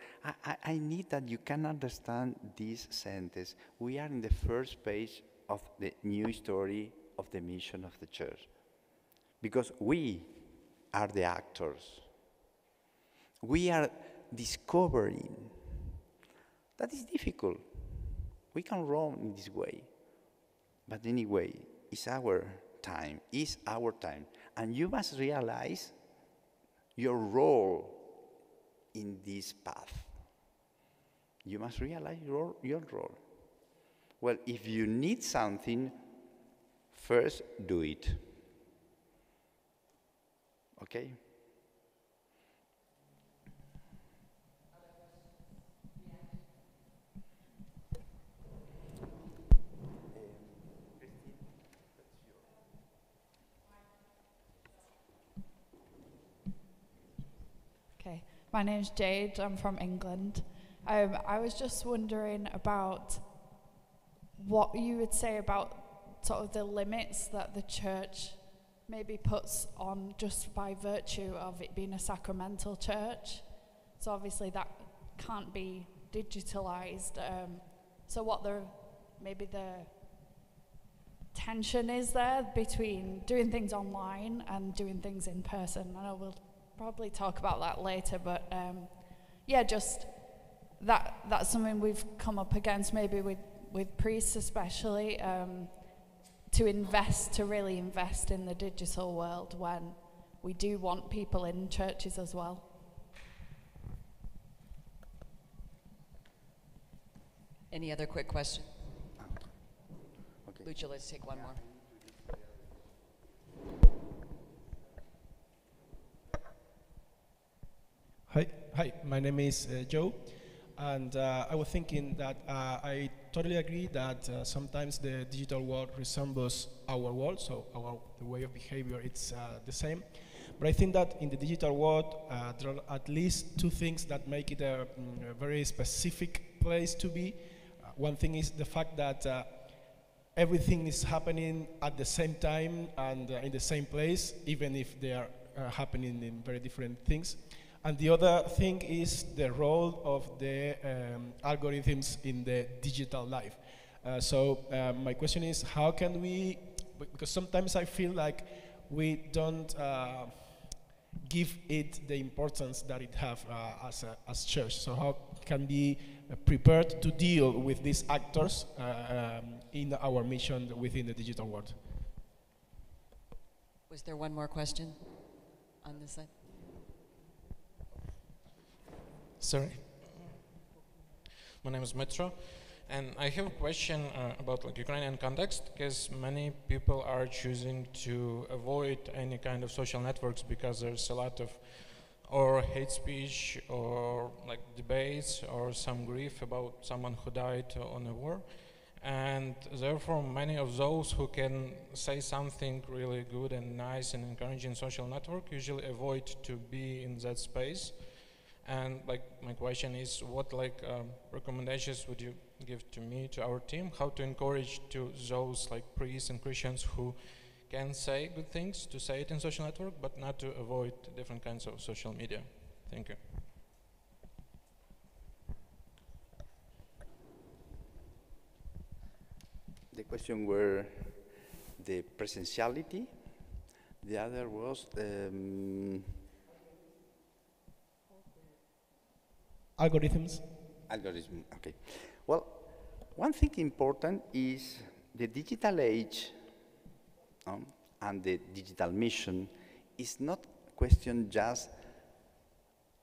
I need that you can understand this sentence. We are in the first page of the new story of the mission of the church. Because we are the actors. We are discovering. That is difficult. We can roam in this way. But anyway, it's our time. It's our time. And you must realize your role in this path. You must realize your role. Well, if you need something, first do it. Okay? Okay, my name's Jade, I'm from England. I was just wondering about what you would say about sort of the limits that the church maybe puts on just by virtue of it being a sacramental church. So obviously that can't be digitalized. So what maybe the tension is there between doing things online and doing things in person. I know we'll probably talk about that later, but yeah, just that's something we've come up against maybe with priests especially, to really invest in the digital world when we do want people in churches as well. Any other quick question? Okay. Lucia, let's take one more. Hi, my name is Joe, and I was thinking that I totally agree that sometimes the digital world resembles our world, so the way of behavior it's the same. But I think that in the digital world there are at least two things that make it a very specific place to be. One thing is the fact that everything is happening at the same time and in the same place, even if they are happening in very different things. And the other thing is the role of the algorithms in the digital life. My question is, how can we, because sometimes I feel like we don't give it the importance that it have as church. So how can we prepared to deal with these actors in our mission within the digital world? Was there one more question on this side? Sorry. My name is Metro, and I have a question about Ukrainian context, because many people are choosing to avoid any kind of social networks because there's a lot of or hate speech or debates or some grief about someone who died on a war. And therefore many of those who can say something really good and nice and encouraging social network usually avoid to be in that space. And my question is, what recommendations would you give to me, to our team, how to encourage to those priests and Christians who can say good things, to say it in social network, but not to avoid different kinds of social media? Thank you. The question were the presentiality. The other was algorithms. Algorithm, okay. Well, one thing important is the digital age and the digital mission is not question just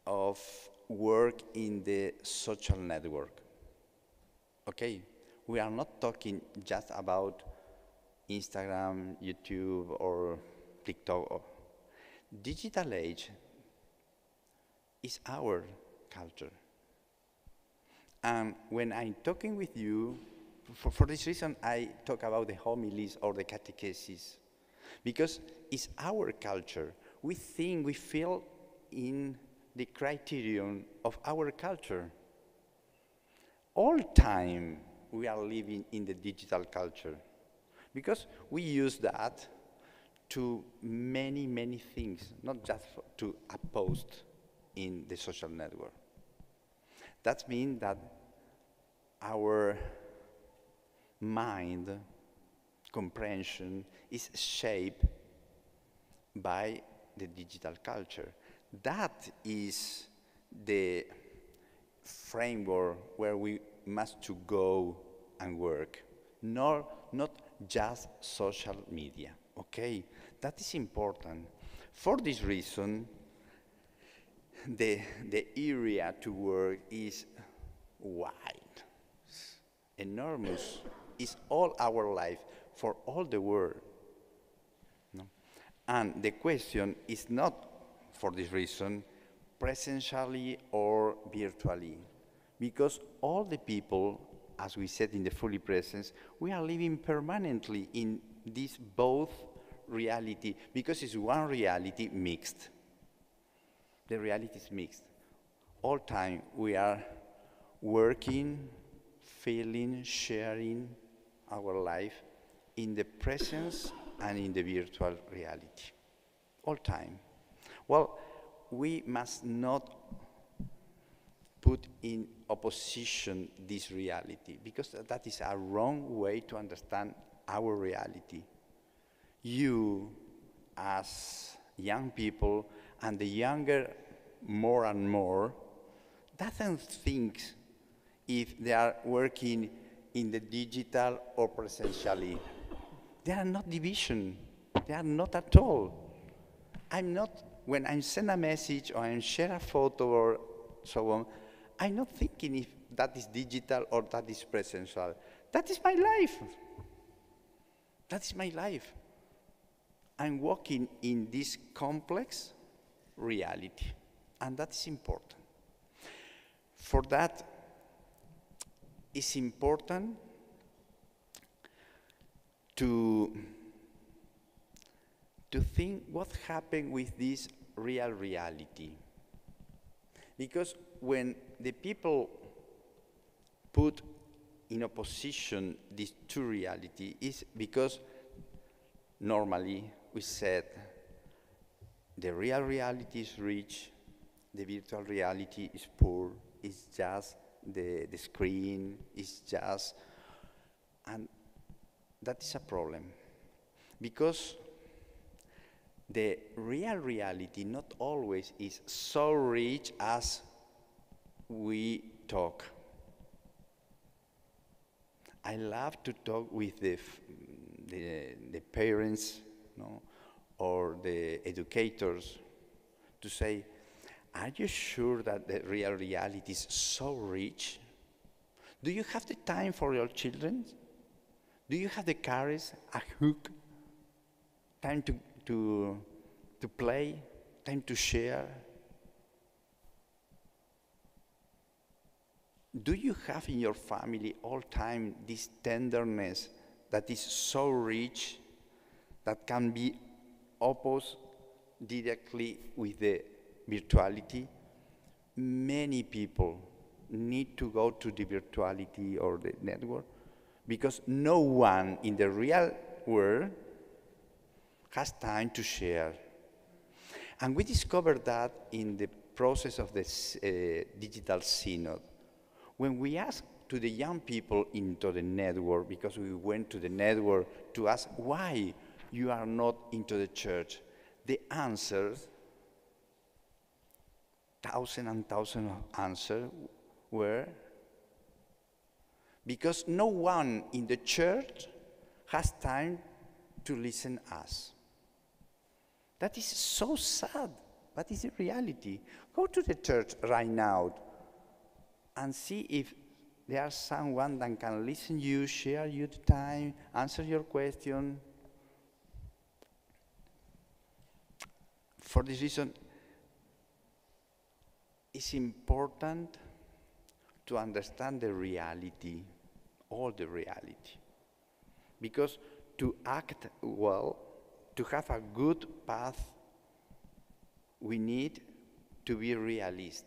of work in the social network. Okay, we are not talking just about Instagram, YouTube, or TikTok. Digital age is our culture. And when I'm talking with you, for this reason, I talk about the homilies or the catechesis, because it's our culture. We think, we feel in the criterion of our culture. All time we are living in the digital culture, because we use that to many, many things, not just to a post in the social network. That means that our mind comprehension is shaped by the digital culture. That is the framework where we must to go and work, not just social media, okay? That is important. For this reason, the area to work is wide, enormous. It's all our life, for all the world. No? And the question is not, for this reason, presentially or virtually, because all the people, as we said in the Fully Presence, we are living permanently in this both reality, because it's one reality mixed. The reality is mixed. All time we are working, feeling, sharing our life in the presence and in the virtual reality. All time. Well, we must not put in opposition this reality, because that is a wrong way to understand our reality. You, as young people, and the younger more and more, doesn't think if they are working in the digital or presentially. They are not division. They are not at all. I'm not, when I send a message or I share a photo or so on, I'm not thinking if that is digital or that is presential. That is my life. That is my life. I'm walking in this complex reality, and that's important. For that, it's important to think what happened with this real reality. Because when the people put in opposition these two realities, is because normally we said the real reality is rich the virtual reality is poor, it's just the screen, it's just, and that is a problem. Because the real reality not always is so rich as we talk. I love to talk with the parents, no, or the educators to say, are you sure that the real reality is so rich? Do you have the time for your children? Do you have the courage, a hook, time to play, time to share? Do you have in your family all time this tenderness that is so rich that can be opposed directly with the virtuality? Many people need to go to the virtuality or the network because no one in the real world has time to share. And we discovered that in the process of this digital synod. When we asked to the young people into the network, because we went to the network to ask why you are not into the church, the answers, thousands and thousands of answers, were because no one in the church has time to listen us. That is so sad, but it's a reality. Go to the church right now and see if there's someone that can listen you, share you the time, answer your question. For this reason, it's important to understand the reality, all the reality. Because to act well, to have a good path, we need to be realist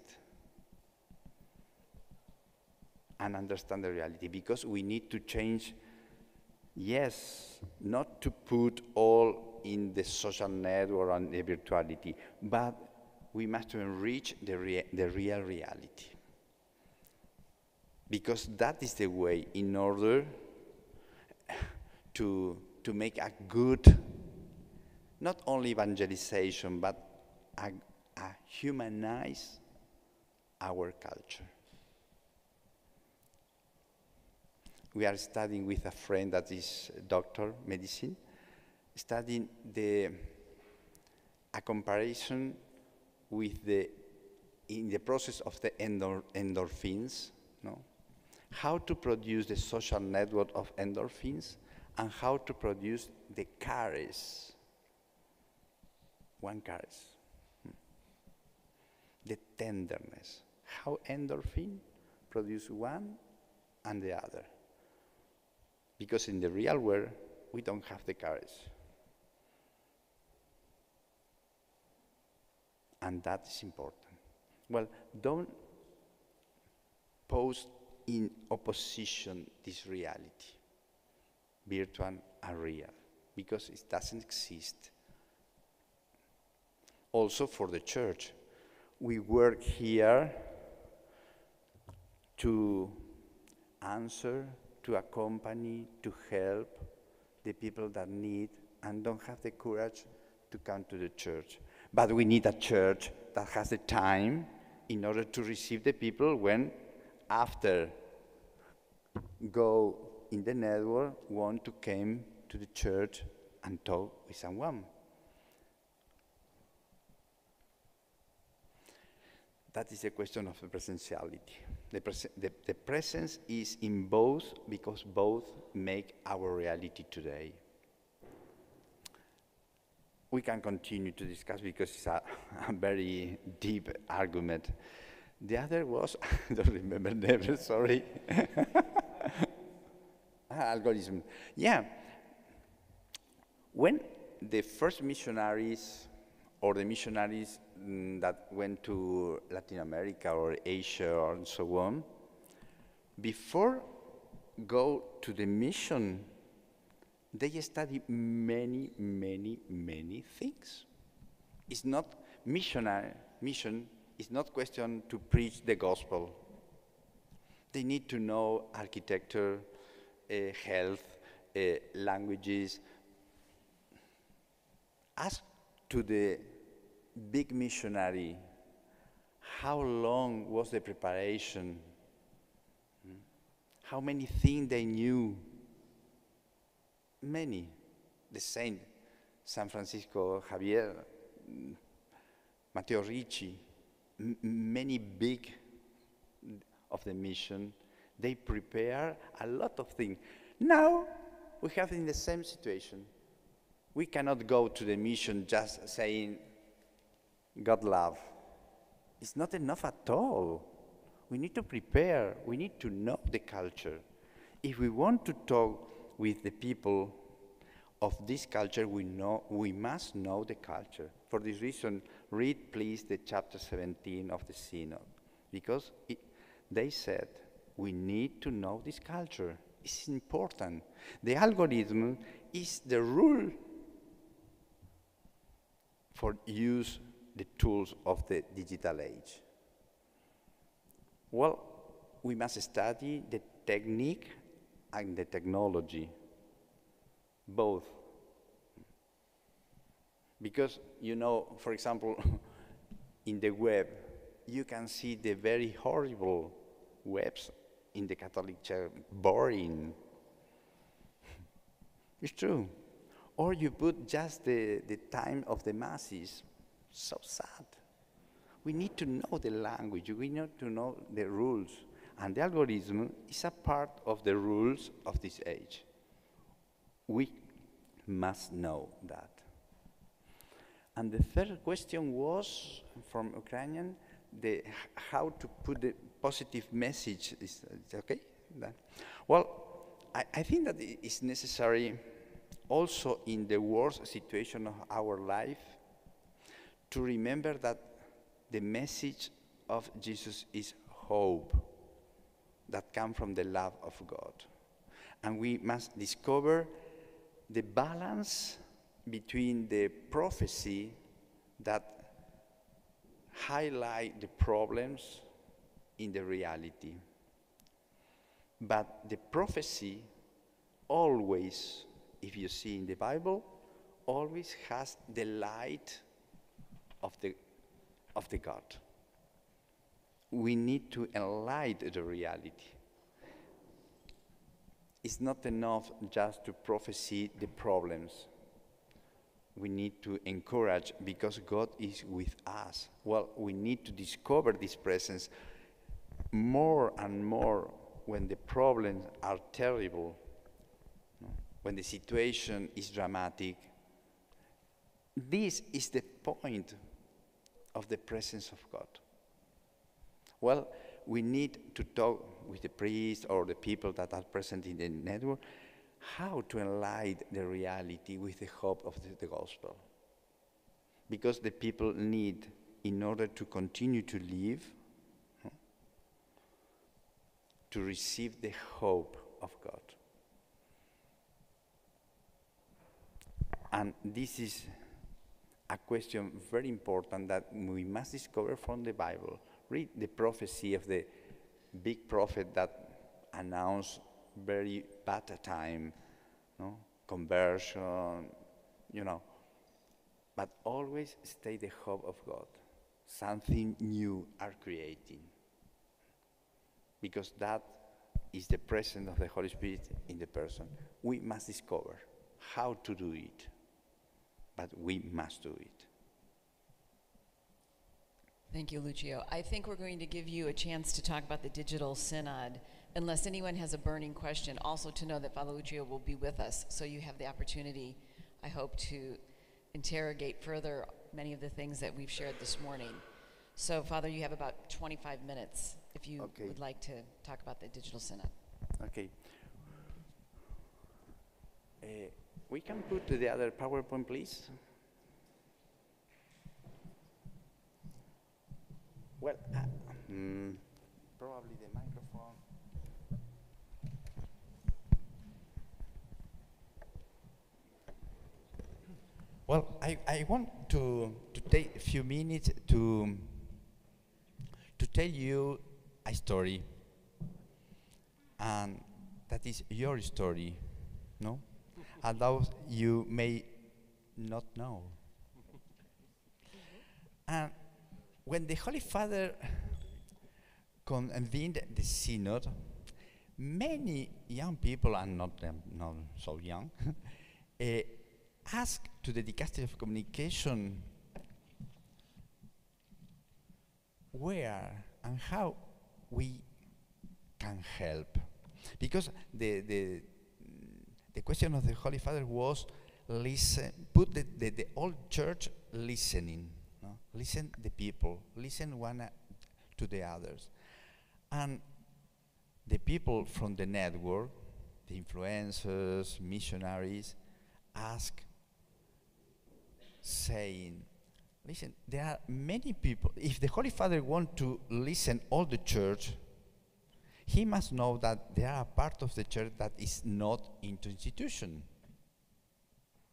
and understand the reality, because we need to change, yes, not to put all in the social network and the virtuality, but we must enrich the real reality. Because that is the way in order to make a good, not only evangelization, but a humanize our culture. We are studying with a friend that is a doctor, medicine, studying a comparison with in the process of the endorphins, no? How to produce the social network of endorphins and how to produce the charis. One charis. The tenderness. How endorphin produce one and the other. Because in the real world, we don't have the charis. And that is important. Well, don't pose in opposition this reality, virtual and real, because it doesn't exist. Also for the church, we work here to answer, to accompany, to help the people that need and don't have the courage to come to the church. But we need a church that has the time in order to receive the people when, after go in the network, want to come to the church and talk with someone. That is a question of the presentiality. The presence is in both because both make our reality today. We can continue to discuss because it's a very deep argument. The other was, I don't remember never, sorry. Algorithm. Yeah. When the first missionaries or the missionaries that went to Latin America or Asia and so on, before go to the mission, they study many, many, many things. It's not mission It's not question to preach the gospel. They need to know architecture, health, languages. Ask to the big missionary, how long was the preparation? How many things they knew? Many. The Saint, San Francisco Javier, Matteo Ricci, many big of the mission, they prepare a lot of things. Now, we have in the same situation. We cannot go to the mission just saying, God love. It's not enough at all. We need to prepare. We need to know the culture. If we want to talk with the people of this culture, we must know the culture. For this reason, read please the chapter 17 of the Synod, because they said we need to know this culture. It's important. The algorithm is the rule for use the tools of the digital age. Well, we must study the technique and the technology, both. Because, you know, for example, in the web, you can see the very horrible webs in the Catholic Church, boring. It's true. Or you put just the time of the masses, so sad. We need to know the language, we need to know the rules, and the algorithm is a part of the rules of this age. We must know that. And the third question was, from Ukrainian, how to put the positive message. Is it okay? Well, I think that it's necessary also in the worst situation of our life to remember that the message of Jesus is hope that comes from the love of God. And we must discover the balance between the prophecy that highlight the problems in the reality. But the prophecy always, if you see in the Bible, always has the light of the God. We need to enlighten the reality. It's not enough just to prophesy the problems. We need to encourage, because God is with us. Well, we need to discover this presence more and more when the problems are terrible, when the situation is dramatic. This is the point of the presence of God. Well, we need to talk with the priests or the people that are present in the network, how to enlighten the reality with the hope of the gospel. Because the people need, in order to continue to live, to receive the hope of God. And this is a question very important that we must discover from the Bible. Read the prophecy of the big prophet that announced very bad time, conversion, but always stay the hope of God. Something new are creating. Because that is the presence of the Holy Spirit in the person. We must discover how to do it, but we must do it. Thank you, Lucio. I think we're going to give you a chance to talk about the digital synod, unless anyone has a burning question. Also to know that Father Lucio will be with us, so you have the opportunity, I hope, to interrogate further many of the things that we've shared this morning. So, Father, you have about 25 minutes if you would like to talk about the digital synod. Okay. We can put the other PowerPoint, please. Well, probably the microphone. Well, I want to take a few minutes to tell you a story, and that is your story, no? Although you may not know. And when the Holy Father convened the Synod, many young people, and not so young, asked to the Dicastery of Communication where and how we can help. Because the question of the Holy Father was put the old church listening. No? Listen the people, listen one to the others. And the people from the network, the influencers, missionaries, ask, saying, listen, there are many people. If the Holy Father wants to listen all the church, he must know that there are part of the church that is not into institution.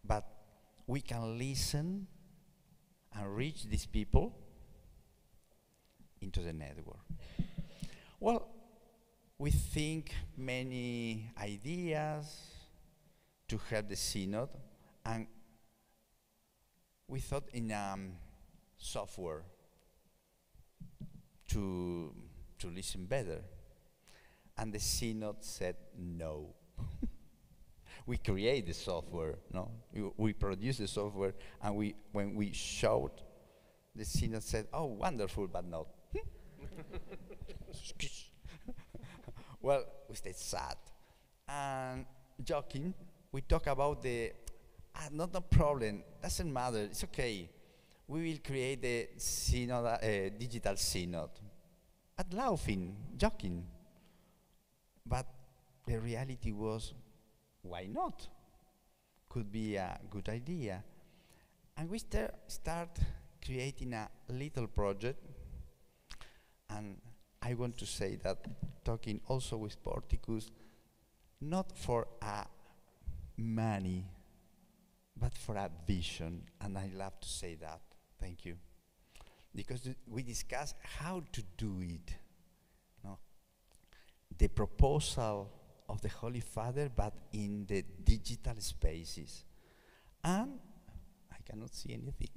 But we can listen and reach these people into the network. Well, we think many ideas to help the Synod, and we thought in software to listen better. And the Synod said no. We create the software, no? We produce the software, and when we showed, the Synod said, oh, wonderful, but not. Well, we stayed sad. And joking, we talk about not a problem, doesn't matter, it's okay. We will create the synod, digital synod. At laughing, joking. But the reality was, why not? Could be a good idea. And we start creating a little project. And I want to say that, talking also with Porticus, not for money, but for a vision. And I love to say that. Thank you. Because we discussed how to do it. No? The proposal of the Holy Father, but in the digital spaces. And I cannot see anything.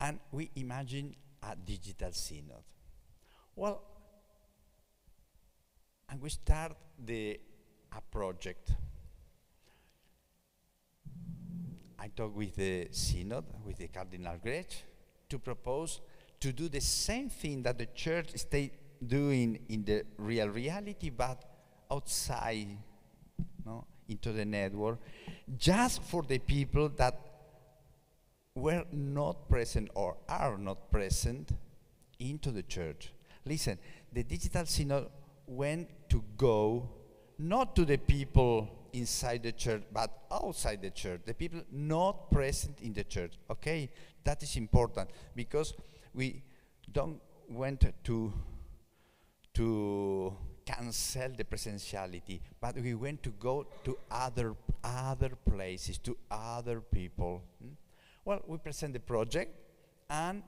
And we imagine a digital synod. Well, and we start a project. I talked with the synod, with the Cardinal Grech, to propose to do the same thing that the church is doing in the real reality, but outside, no, into the network, just for the people that were not present or are not present into the church. Listen, the digital synod went to go not to the people inside the church, but outside the church, the people not present in the church. Okay, that is important, because we don't want to cancel the presentiality, but we want to go to other places, to other people. Well, we present the project, and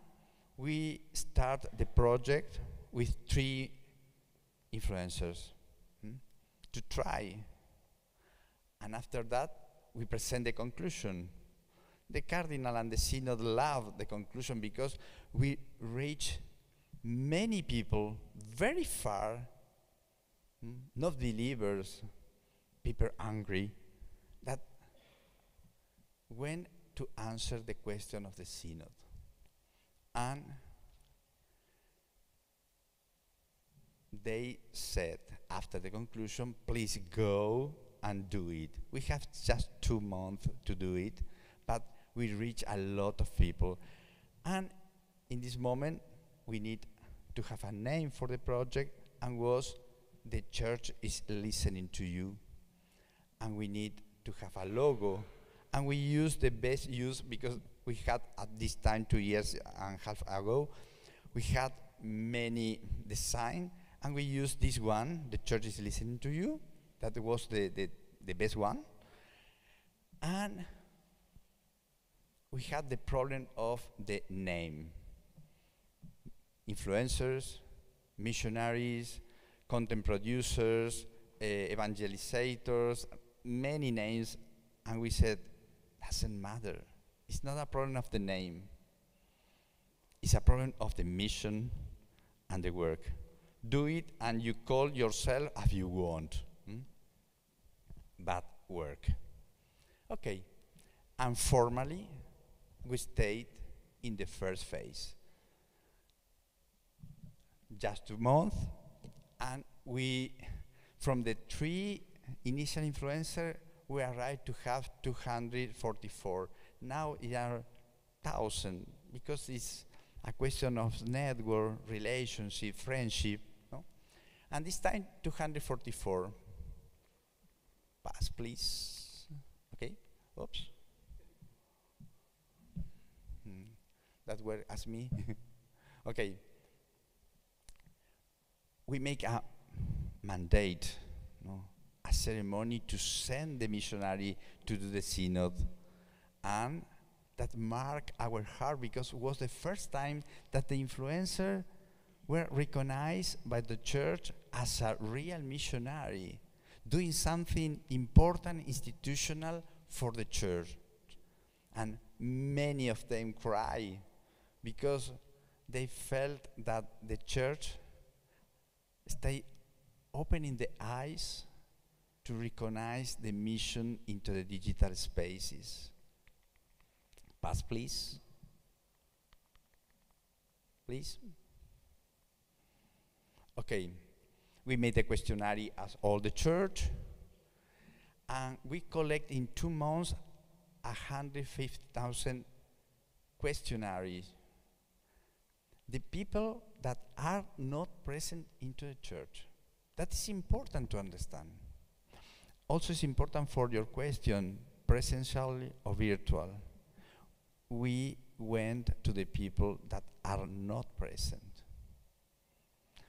we start the project with 3 influencers to try. And after that, we present the conclusion. The Cardinal and the Synod love the conclusion because we reach many people very far, not believers, people hungry, that went to answer the question of the Synod. And they said, after the conclusion, please go and do it. We have just 2 months to do it, but we reach a lot of people. And in this moment, we need to have a name for the project, and was the church is listening to you. And we need to have a logo. And we use the best use, because we had at this time 2 years and a half ago, we had many design, and we used this one, the church is listening to you. That was the best one. And we had the problem of the name. influencers, missionaries, content producers, evangelizators, many names, and we said, doesn't matter. It's not a problem of the name. It's a problem of the mission and the work. Do it and you call yourself as you want. But work. Okay. And formally, we stayed in the first phase. Just 2 months, and we, from the 3 initial influencers, we arrived to have 244. Now it are 1,000, because it's a question of network, relationship, friendship, no? And this time, 244. Pass, please. Okay, oops. That were as me. Okay. We make a mandate, no? A ceremony to send the missionary to do the synod, and that marked our heart because it was the first time that the influencers were recognized by the church as a real missionary, doing something important, institutional for the church. And many of them cry because they felt that the church stay opening the eyes to recognize the mission into the digital spaces. Pass, please. Please. Okay. We made a questionnaire as all the church, and we collect in 2 months 150,000 questionnaires. The people that are not present into the church. That is important to understand. Also, it's important for your question, presentially or virtual. We went to the people that are not present.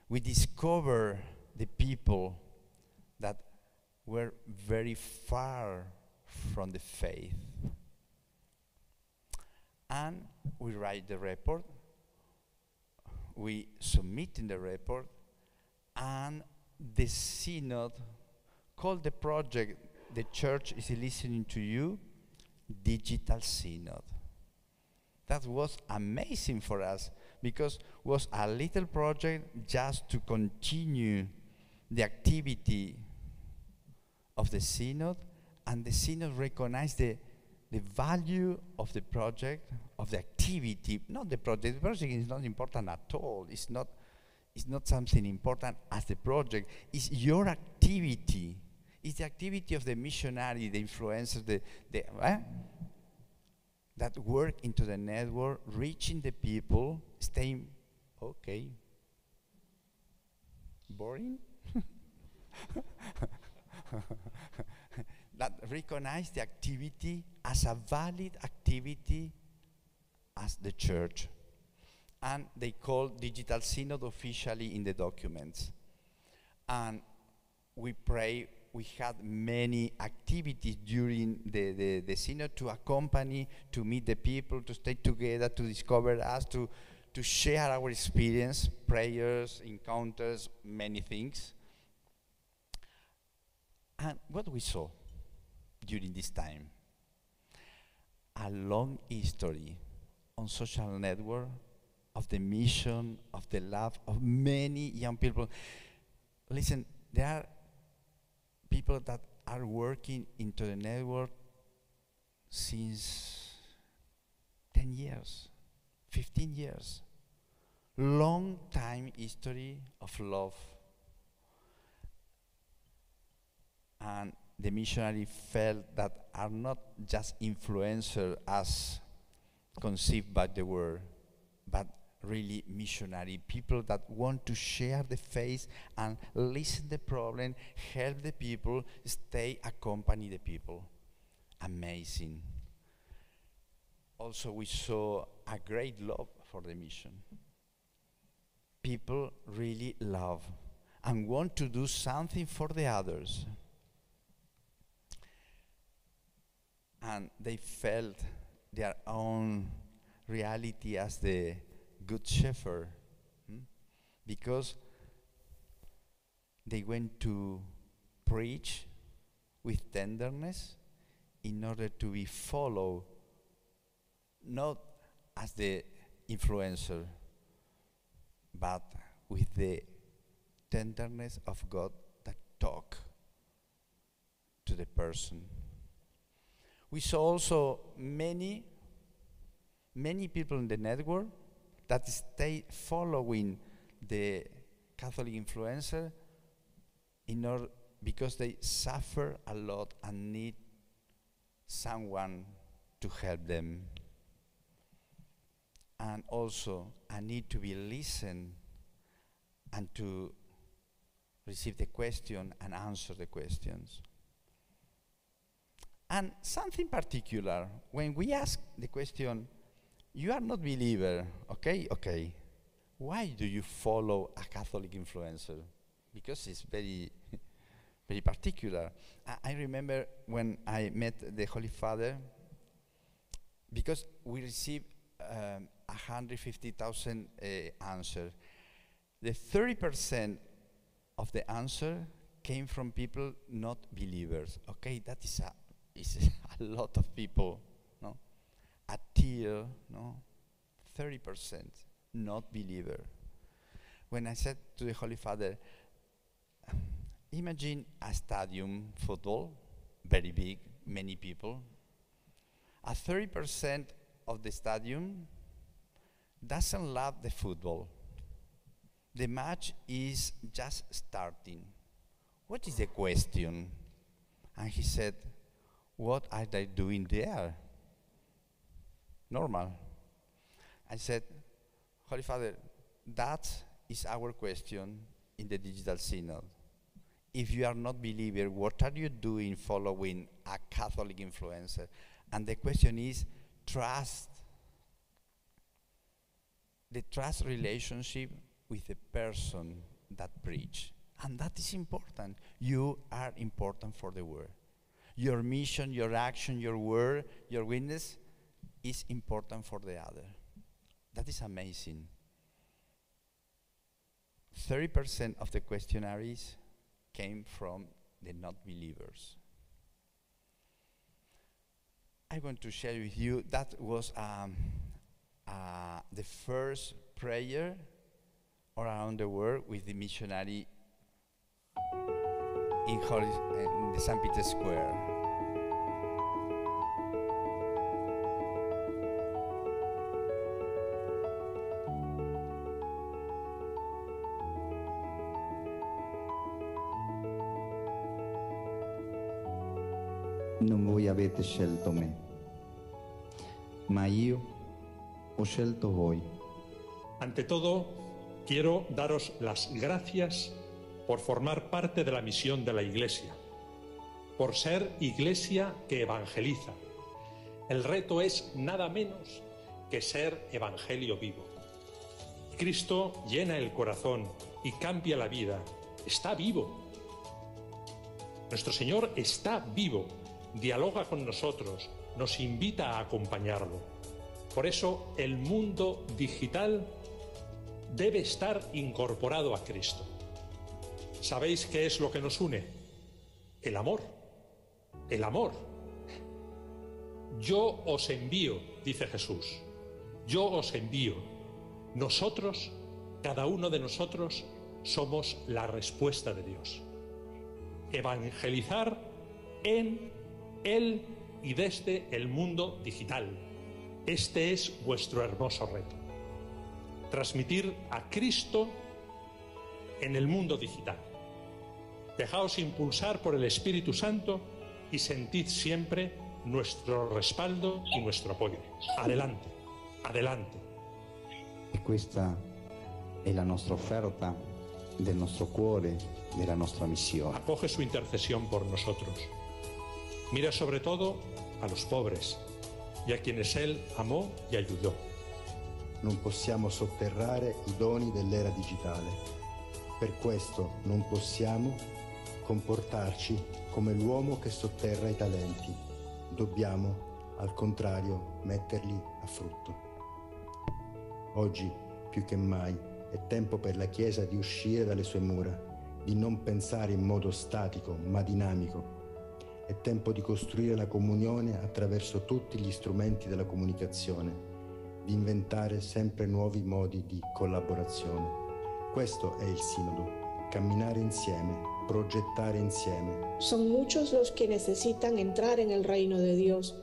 We discover the people that were very far from the faith. And we write the report, we submit in the report, and the synod called the project, "The Church is Listening to You," Digital Synod. That was amazing for us because it was a little project just to continue the activity of the synod, and the synod recognized the value of the project, of the activity, not the project. The project is not important at all. It's not something important as the project. It's your activity. It's the activity of the missionary, the influencers, that work into the network, reaching the people, staying, okay, boring? That recognize the activity as a valid activity as the church. And they call Digital Synod officially in the documents. And we pray. We had many activities during the synod to accompany, to meet the people, to stay together, to discover us, to share our experience, prayers, encounters, many things. And what we saw during this time, a long history on social network of the mission, of the love of many young people. Listen, there are people that are working into the network since 10 years, 15 years. Long time history of love. And the missionary felt that are not just influencers as conceived by the word, but really missionary people that want to share the faith and listen the problem, help the people, stay, accompany the people. Amazing. Also, we saw a great love for the mission. People really love and want to do something for the others. And they felt their own reality as the good shepherd. because they went to preach with tenderness in order to be followed, not as the influencer, but with the tenderness of God that talk to the person. We saw also many people in the network that stay following the Catholic influencer in order, because they suffer a lot and need someone to help them. And also a need to be listened and to receive the question and answer the questions. And something particular, when we ask the question, you are not believer, okay, why do you follow a Catholic influencer? Because it's very, very particular. I remember when I met the Holy Father, because we received 150,000 answers. The 30% of the answer came from people not believers. Okay, that is a lot of people, no? A tier, no? 30% not believer. When I said to the Holy Father, imagine a stadium football, very big, many people. A 30% of the stadium doesn't love the football. The match is just starting. What is the question? And he said, what are they doing there? Normal. I said, Holy Father, that is our question in the Digital Synod. If you are not believer, what are you doing following a Catholic influencer? And the question is trust. The trust relationship with the person that preach. And that is important. You are important for the word. Your mission, your action, your word, your witness is important for the other. That is amazing. 30% of the questionnaires came from the not believers. I want to share with you, that was the first prayer around the world with the missionary in the St. Peter's Square. Non voi avete scelto me, ma io ho scelto voi. Ante todo, quiero daros las gracias por formar parte de la misión de la Iglesia, por ser Iglesia que evangeliza. El reto es nada menos que ser evangelio vivo. Cristo llena el corazón y cambia la vida. Está vivo. Nuestro Señor está vivo. Dialoga con nosotros, nos invita a acompañarlo. Por eso el mundo digital debe estar incorporado a Cristo. ¿Sabéis qué es lo que nos une? El amor. El amor. Yo os envío, dice Jesús. Yo os envío. Nosotros, cada uno de nosotros, somos la respuesta de Dios. Evangelizar en Él y desde el mundo digital. Este es vuestro hermoso reto. Transmitir a Cristo en el mundo digital. Dejaos impulsar por el Espíritu Santo y sentid siempre nuestro respaldo y nuestro apoyo. Adelante, adelante. E questa è la nostra offerta del nostro cuore, della nostra missione. Acoge su intercesión por nosotros. Mira sobre todo a los pobres y a quienes Él amó y ayudó. Non possiamo sotterrare i doni dell'era digitale. Per questo non possiamo comportarci come l'uomo che sotterra i talenti. Dobbiamo, al contrario, metterli a frutto. Oggi, più che mai, È tempo per la Chiesa di uscire dalle sue mura, di non pensare in modo statico, ma dinamico. È tempo di costruire la comunione attraverso tutti gli strumenti della comunicazione, di inventare sempre nuovi modi di collaborazione. Questo è il Sinodo, camminare insieme, progettare insieme. Son muchos los que necesitan entrar en el reino de Dios.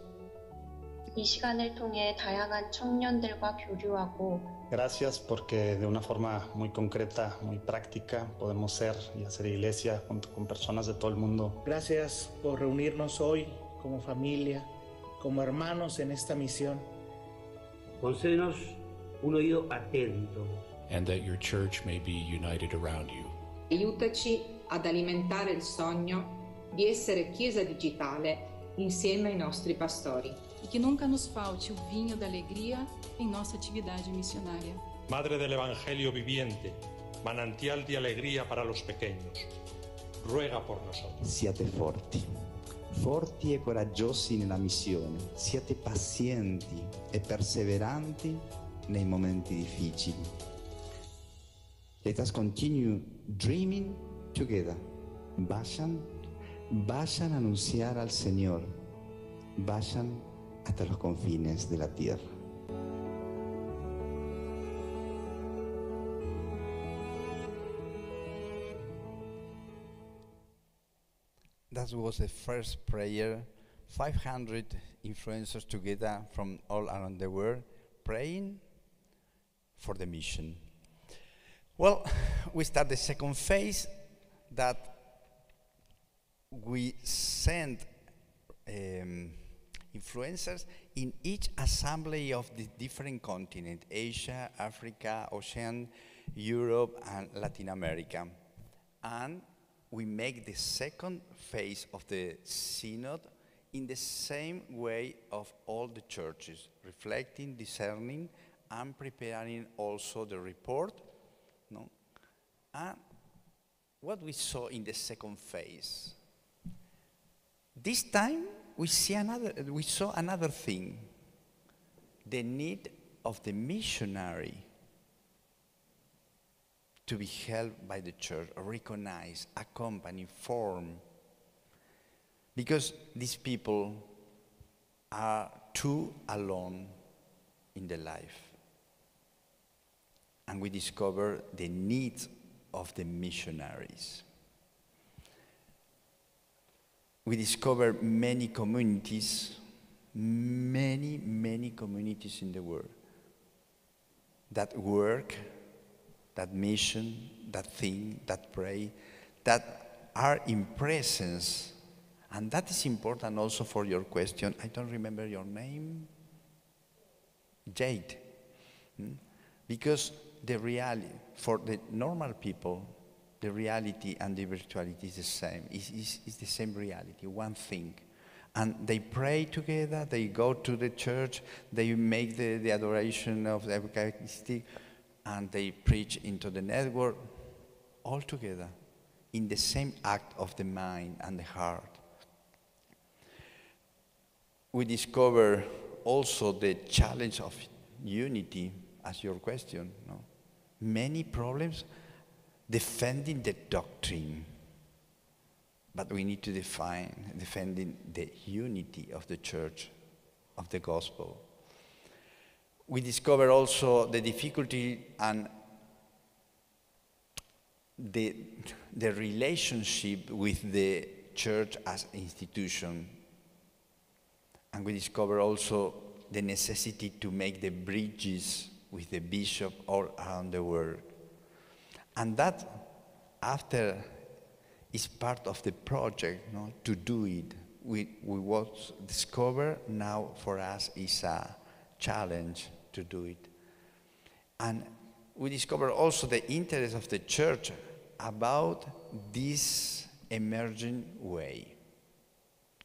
이 시간을 통해 다양한 청년들과 교류하고 Gracias porque de una forma muy concreta, muy práctica, podemos ser y hacer iglesia junto con personas de todo el mundo. Gracias por reunirnos hoy como familia, como hermanos en esta misión. Concédenos un oído atento. And that your church may be united around you. Aiutaci ad alimentare il sogno di essere Chiesa digitale insieme ai nostri pastori. E que nunca nos falte o vinho da alegria em nossa atividade missionária. Madre del Evangelio viviente, manantial de alegría para los pequeños, ruega por nosotros. Siate forti, forti e coraggiosi nella missione, siate pazienti e perseveranti nei momenti difficili. Let us continue dreaming together. Vayan a anunciar al Señor, vayan hasta los confines de la tierra. That was the first prayer. 500 influencers together from all around the world praying for the mission. Well, we start the second phase that we send influencers in each assembly of the different continents, Asia, Africa, Oceania, Europe, and Latin America. And we make the second phase of the synod in the same way of all the churches, reflecting, discerning, and preparing also the report. No? And what we saw in the second phase, this time we saw another thing, the need of the missionary to be helped by the church, recognized, accompanied, formed. Because these people are too alone in their life. And we discover the needs of the missionaries. We discover many communities, many communities in the world that work, that mission, that think, that pray, that are in presence. And that is important also for your question. I don't remember your name. Jade. Because the reality, for the normal people, the reality and the virtuality is the same. It's the same reality, one thing. And they pray together, they go to the church, they make the adoration of the Eucharistic, and they preach into the network, all together, in the same act of the mind and the heart. We discover also the challenge of unity, as your question. No? Many problems defending the doctrine, but we need to defending the unity of the church, of the gospel. We discover also the difficulty and the relationship with the church as institution. And we discover also the necessity to make the bridges with the bishop all around the world. And that, after, is part of the project, no, to do it. We what discover now for us is a challenge to do it. And we discover also the interest of the church about this emerging way.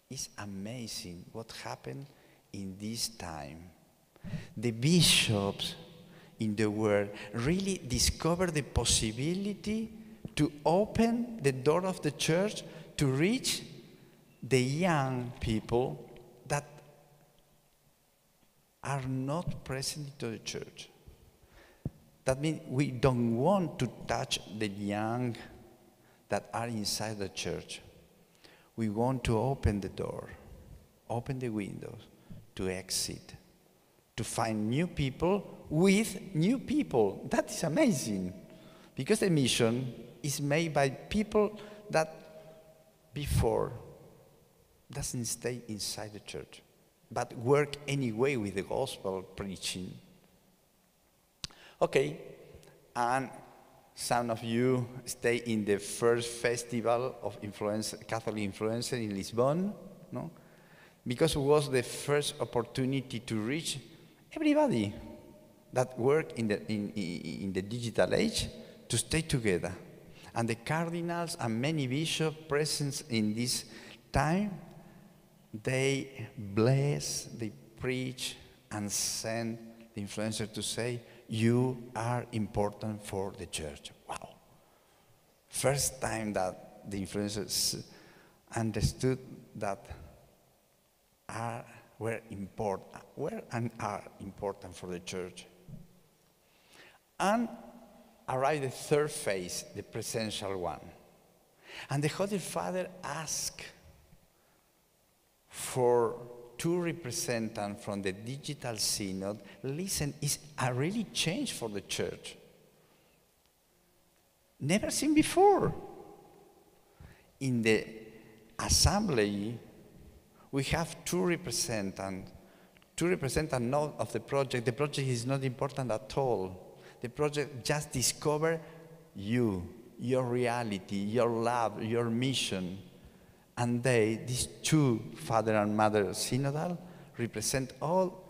It's amazing what happened in this time. The bishops in the world really discovered the possibility to open the door of the church to reach the young people that are not present to the church. That means we don't want to touch the young that are inside the church. We want to open the door, open the windows, to exit, to find new people with new people. That is amazing, because the mission is made by people that before doesn't stay inside the church, but work anyway with the gospel preaching. Okay, and some of you stay in the first festival of Catholic influencer in Lisbon, no? Because it was the first opportunity to reach everybody that work in the digital age to stay together. And the cardinals and many bishops present in this time, they bless, they preach, and send the influencer to say, you are important for the church. Wow. First time that the influencers understood that were important for the church. And arrived the third phase, the presential one. And the Holy Father asked for 2 representatives from the digital synod. Listen, it's a really change for the church. Never seen before. In the assembly, we have 2 representatives. 2 representatives not of the project. The project is not important at all. The project just discover you, your reality, your love, your mission. And these 2 father and mother synodal, represent all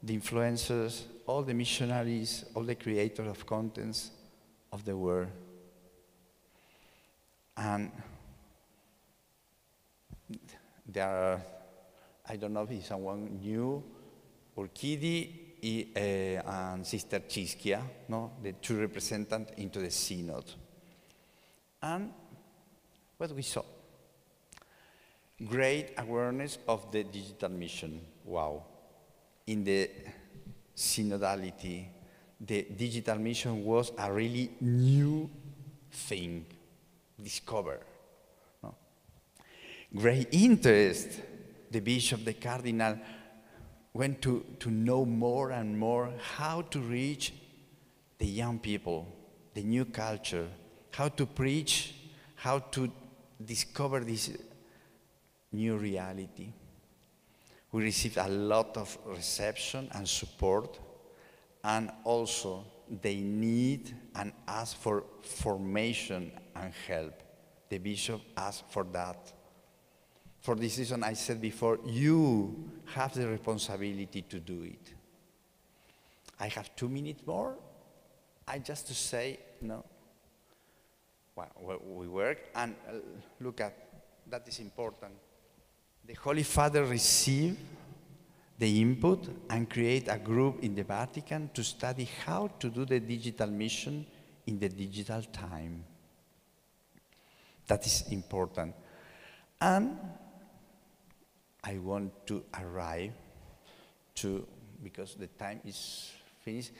the influencers, all the missionaries, all the creators of contents of the world. And there are, I don't know if someone knew, Urquidi and Sister Chisquia, no? The 2 representatives into the synod. And what we saw? Great awareness of the digital mission. Wow. In the synodality, the digital mission was a really new thing, discovered. No? Great interest. The bishop, the cardinal, went to know more and more how to reach the young people, the new culture, how to preach, how to discover this new reality. We received a lot of reception and support, and also they need and ask for formation and help. The bishop asked for that. For this reason, I said before, you have the responsibility to do it. I have 2 minutes more. I just to say, no. Well, we work, and look at, that is important. The Holy Father received the input and create a group in the Vatican to study how to do the digital mission in the digital time. That is important. And I want to arrive to, because the time is finished,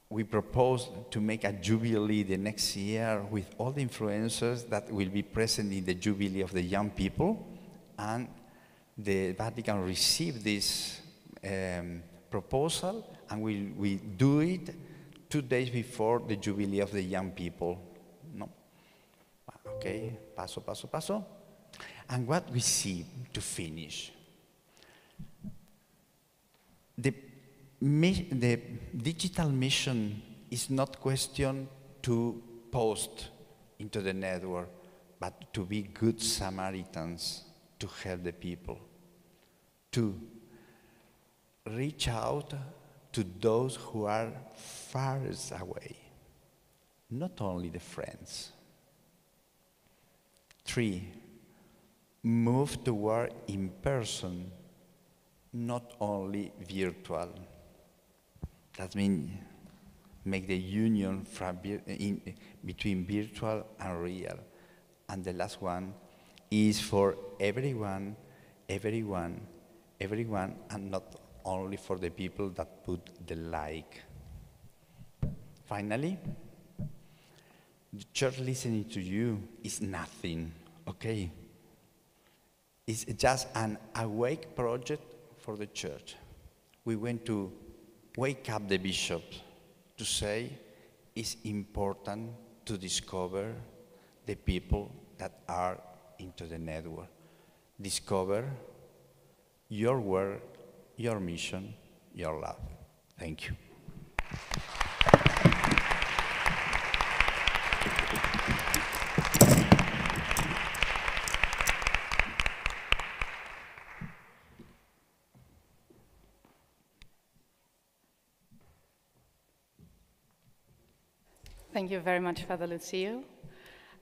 we propose to make a jubilee the next year with all the influencers that will be present in the jubilee of the young people, and the Vatican received this proposal, and we do it 2 days before the jubilee of the young people. No? Okay, paso, paso, paso. And what we see to finish, the digital mission is not question to post into the network, but to be good Samaritans, to help the people, to reach out to those who are farthest away, not only the friends. 3, move toward in person, not only virtual. That means make the union from between virtual and real. And the last one is for everyone, everyone, everyone, and not only for the people that put the like. Finally, the church listening to you is nothing, okay? It's just an awake project for the church. We want to wake up the bishop to say it's important to discover the people that are into the network. Discover your work, your mission, your love. Thank you. Thank you very much, Father Lucio.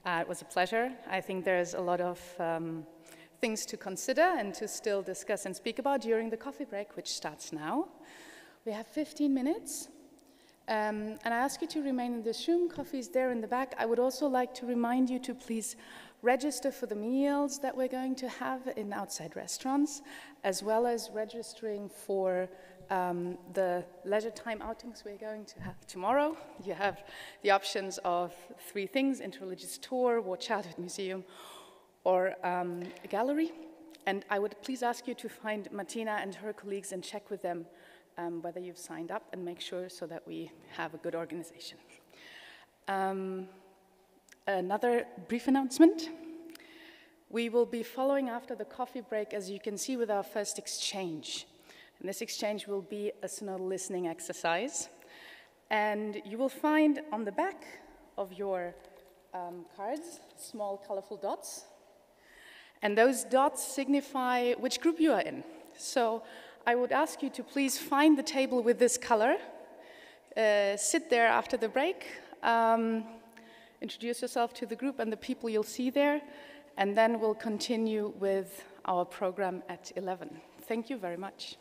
It was a pleasure. I think there's a lot of things to consider and to still discuss and speak about during the coffee break, which starts now. We have 15 minutes. And I ask you to remain in this room. Coffee is there in the back. I would also like to remind you to please register for the meals that we're going to have in outside restaurants, as well as registering for the leisure time outings we're going to have tomorrow. You have the options of 3 things: interreligious tour, War Childhood Museum, or a gallery. And I would please ask you to find Martina and her colleagues and check with them whether you've signed up, and make sure so that we have a good organization. Another brief announcement. We will be following after the coffee break, as you can see, with our first exchange. And this exchange will be a synodal listening exercise. And you will find on the back of your cards small colorful dots. And those dots signify which group you are in. So I would ask you to please find the table with this color, sit there after the break, introduce yourself to the group and the people you'll see there, and then we'll continue with our program at 11. Thank you very much.